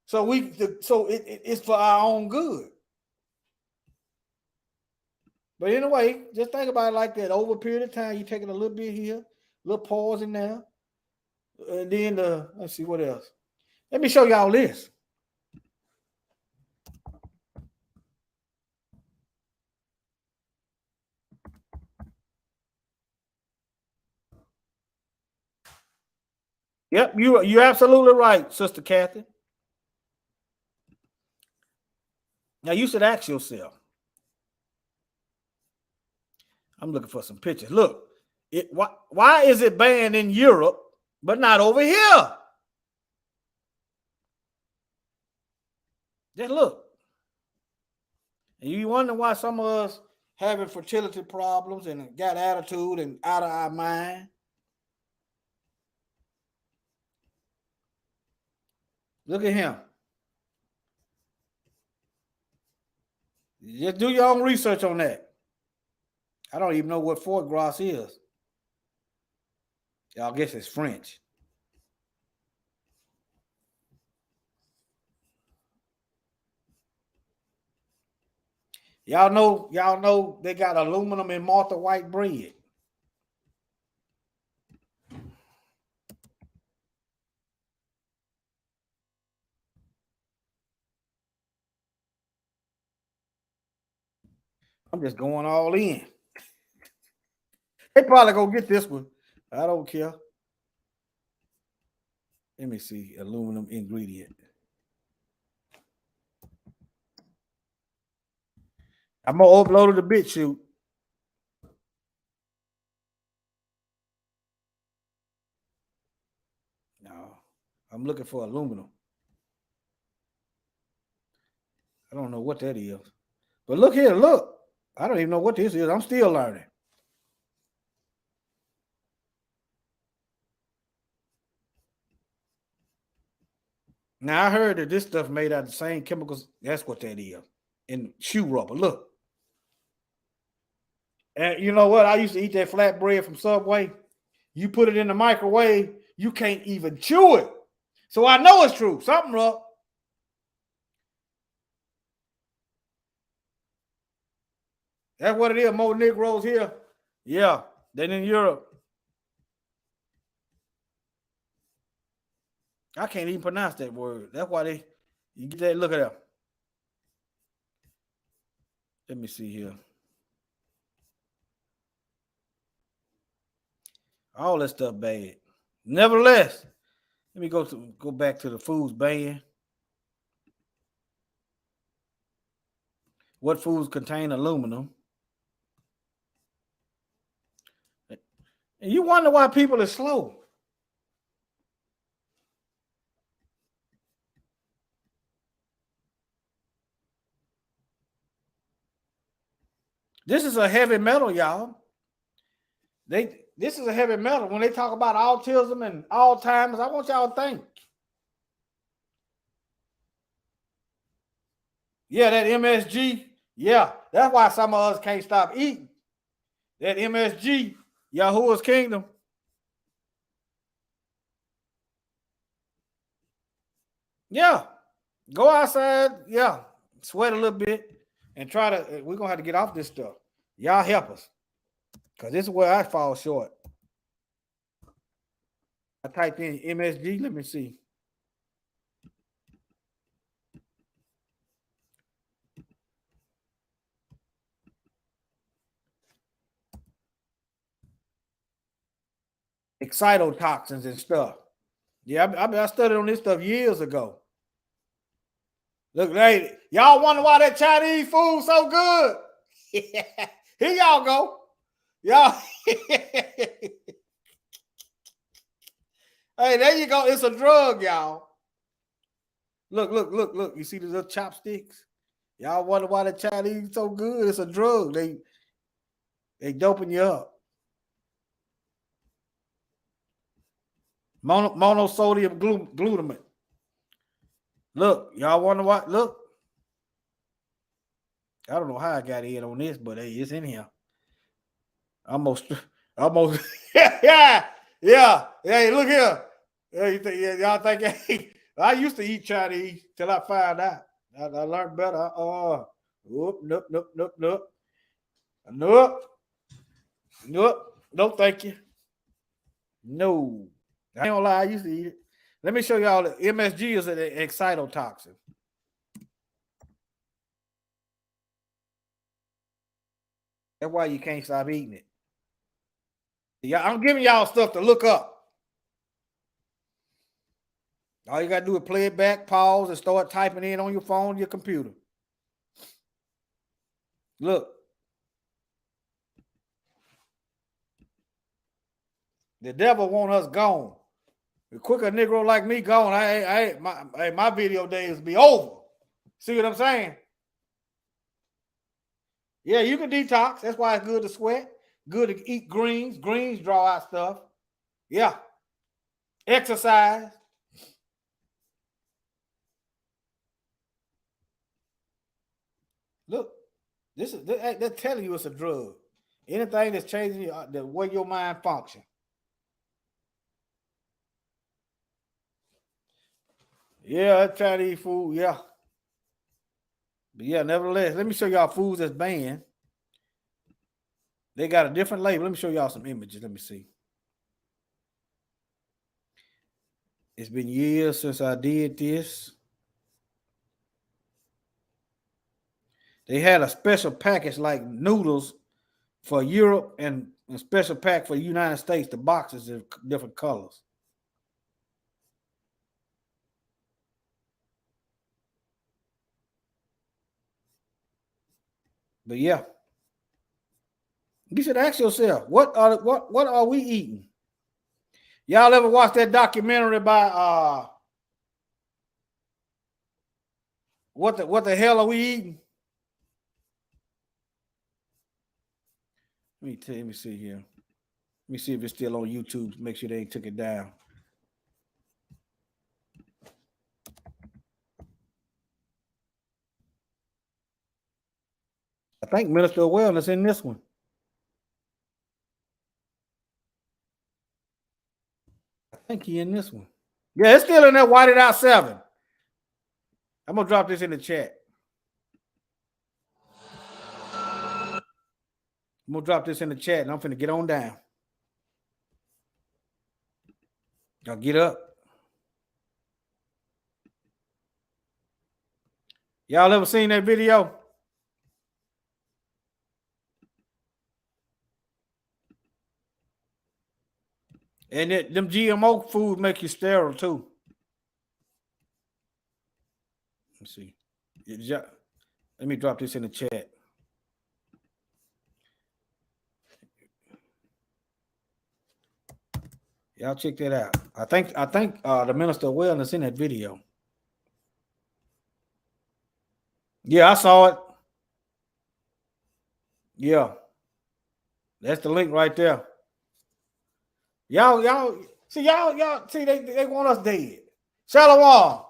So it's for our own good. But anyway, just think about it like that. Over a period of time, you're taking a little bit here, a little pause in there. And then let's see what else. Let me show y'all this. Yep, you're absolutely right, Sister Kathy. Now you should ask yourself. I'm looking for some pictures. Look, why is it banned in Europe but not over here? Just look. And you wonder why some of us having fertility problems and got attitude and out of our mind. Look at him. Just do your own research on that. I don't even know what foie gras is. Y'all guess it's French. Y'all know they got aluminum in malted white bread. I'm just going all in. They probably gonna get this one. I don't care. Let me see. Aluminum ingredient. I'm gonna upload the BitChute. No, I'm looking for aluminum. I don't know what that is. But look here, look. I don't even know what this is. I'm still learning. Now I heard that this stuff made out of the same chemicals. That's what that is. In shoe rubber. Look. And you know what? I used to eat that flatbread from Subway. You put it in the microwave, you can't even chew it. So I know it's true. Something wrong. That's what it is. More Negroes here. Yeah, than in Europe. I can't even pronounce that word. That's why you get that. Look at that. Let me see here. All that stuff bad. Nevertheless, let me go back to the foods ban. What foods contain aluminum? And you wonder why people are slow. This is a heavy metal, y'all. This is a heavy metal. When they talk about autism and Alzheimer's, I want y'all to think. Yeah, that MSG. Yeah, that's why some of us can't stop eating. That MSG, Yahuwah's Kingdom. Yeah, go outside. Yeah, sweat a little bit and try to. We're gonna have to get off this stuff. Y'all help us, cause this is where I fall short. I typed in MSG. Let me see. Excitotoxins and stuff. Yeah, I studied on this stuff years ago. Look, lady, y'all wonder why that Chinese food so good? Here y'all go. Y'all. Hey, there you go. It's a drug, y'all. Look. You see the little chopsticks? Y'all wonder why the Chinese so good? It's a drug. They doping you up. Monosodium glutamate. Look, y'all wonder what? Look. I don't know how I got in on this, but hey, it's in here. Almost. yeah. Hey, look here. Y'all think? Hey, I used to eat Chinese till I found out. I learned better. Nope. No, thank you. No. I ain't gonna lie, I used to eat it. Let me show y'all. MSG is an excitotoxin. That's why you can't stop eating it. Yeah, I'm giving y'all stuff to look up. All you gotta do is play it back, pause, and start typing in on your phone, your computer. Look. The devil want us gone. The quicker a Negro like me gone, my video days be over. See what I'm saying? Yeah, you can detox. That's why it's good to sweat. Good to eat greens. Greens draw out stuff. Yeah. Exercise. Look, they're telling you it's a drug. Anything that's changing the way your mind functions. Yeah, Chinese food, yeah. But yeah, nevertheless, let me show y'all foods that's banned. They got a different label. Let me show y'all some images. Let me see. It's been years since I did this. They had a special package like noodles for Europe and a special pack for the United States. The boxes are different colors. But yeah, you should ask yourself, what are we eating? Y'all ever watch that documentary by what the hell are we eating? Let me see here. Let me see if it's still on YouTube. Make sure they ain't took it down. I think Minister of Wellness in this one. I think he in this one. Yeah, it's still in there. Whited out 7. I'm gonna drop this in the chat. I'm gonna drop this in the chat, and I'm finna get on down. Y'all get up. Y'all ever seen that video? And them GMO foods make you sterile too. Let's see. Let me drop this in the chat. Y'all check that out. I think the Minister of Wellness in that video. Yeah, I saw it. Yeah. That's the link right there. Y'all see, they want us dead. Shalom.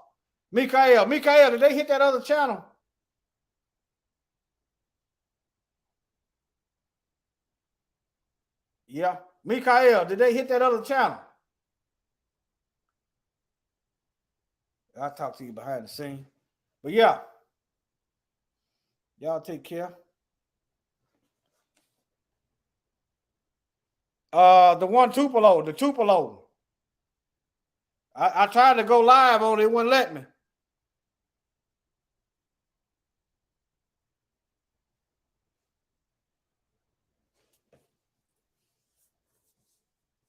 Mikael, did they hit that other channel? Yeah. Mikael, did they hit that other channel? I'll talk to you behind the scene. But yeah. Y'all take care. The Tupelo. I tried to go live on it, wouldn't let me.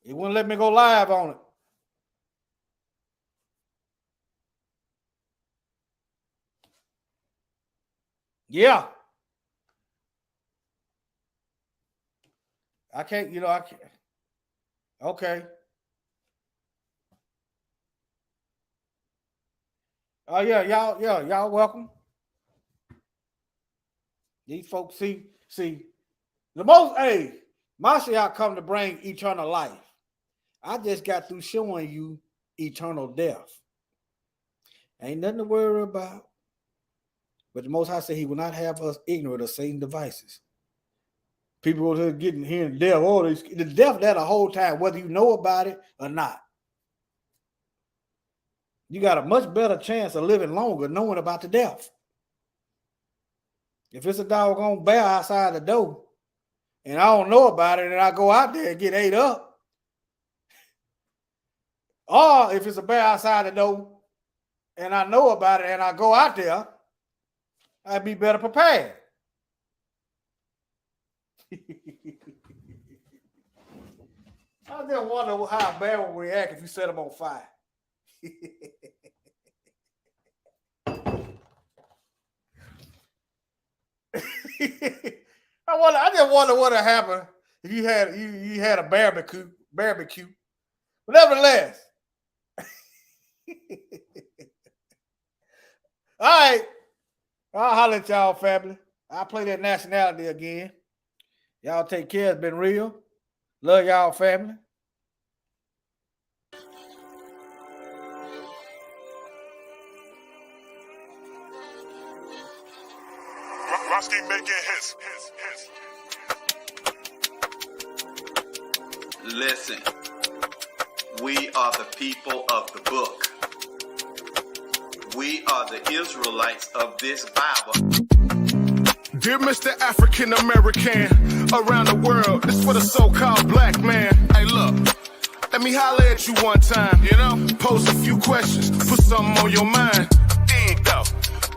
It wouldn't let me go live on it. Yeah. I can't. Okay. Oh yeah, y'all welcome. These folks see the most. Hey, Mashiach come to bring eternal life. I just got through showing you eternal death. Ain't nothing to worry about. But the Most High said He will not have us ignorant of Satan's devices. People are getting here and death. Oh, the death there the whole time, whether you know about it or not. You got a much better chance of living longer knowing about the death. If it's a doggone bear outside the door and I don't know about it and I go out there and get ate up, or if it's a bear outside the door and I know about it and I go out there, I'd be better prepared. I just wonder how a bear would react if you set him on fire. I just wonder what would happen if you had a barbecue. But nevertheless, all right. I'll holler at y'all, family. I'll play that nationality again. Y'all take care. It's been real. Love y'all, family. Roski making hits. Listen, we are the people of the book. We are the Israelites of this Bible. Dear Mr. African American around the world, this for the so-called black man. Hey, look, let me holler at you one time, pose a few questions, put something on your mind. There you go.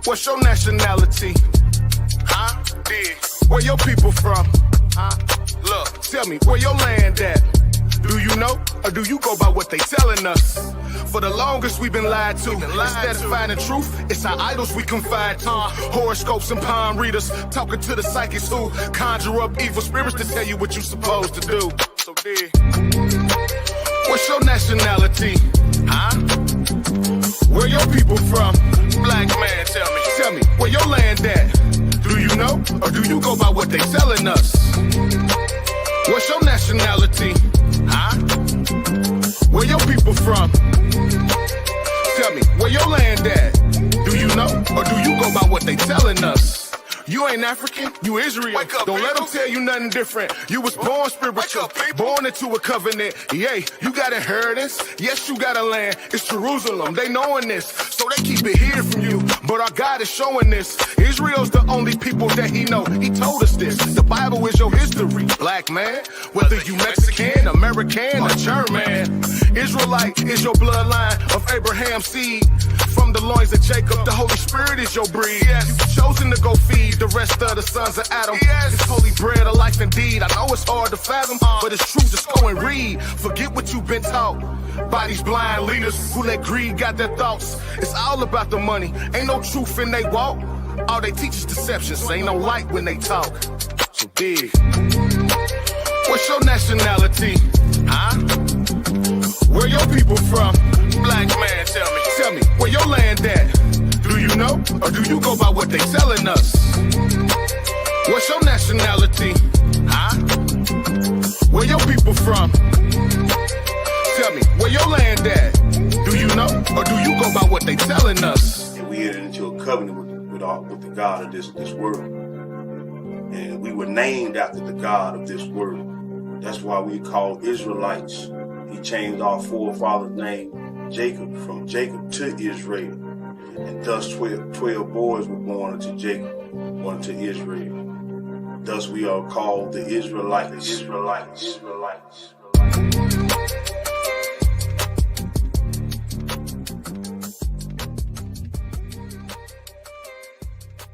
What's your nationality? Huh? Where your people from? Huh? Look, tell me, where your land at? Do you know, or do you go by what they telling us? For the longest we've been lied to. Instead of finding truth, it's our idols we confide to. Horoscopes and palm readers, talking to the psychics who conjure up evil spirits to tell you what you're supposed to do. So what's your nationality? Huh? Where your people from? Black man, tell me, where your land at? Do you know, or do you go by what they telling us? What's your nationality? Huh? Where your people from? Tell me, where your land at? Do you know, or do you go by what they telling us? You ain't African, you Israel. Wake up, don't let them tell you nothing different. You was born spiritual, born into a covenant. Yay, you got inheritance. Yes, you got a land. It's Jerusalem. They knowing this, so they keep it hidden from you. But our God is showing this. Israel's the only people that He know. He told us this. The Bible is your history, black man. Whether you Mexican, American, or German, Israelite is your bloodline of Abraham's seed. From the loins of Jacob, the Holy Spirit is your breed. Yes. You've chosen to go feed the rest of the sons of Adam. Yes. It's holy bread of life indeed. I know it's hard to fathom, but it's true. Just go and read. Forget what you've been taught by these blind leaders who let greed got their thoughts. It's all about the money. Ain't no truth in they walk. All they teach is deceptions, ain't no light when they talk. So dig. What's your nationality? Huh? Where your people from? Black man, tell me, where your land at? Do you know, or do you go by what they telling us? What's your nationality? Huh? Where your people from? Tell me, where your land at? Do you know, or do you go by what they telling us? And we entered into a covenant with the God of this world. And we were named after the God of this world. That's why we call Israelites. He changed our forefather's name, Jacob, from Jacob to Israel. And thus 12 boys were born unto Jacob, one to Israel. Thus we are called the Israelites.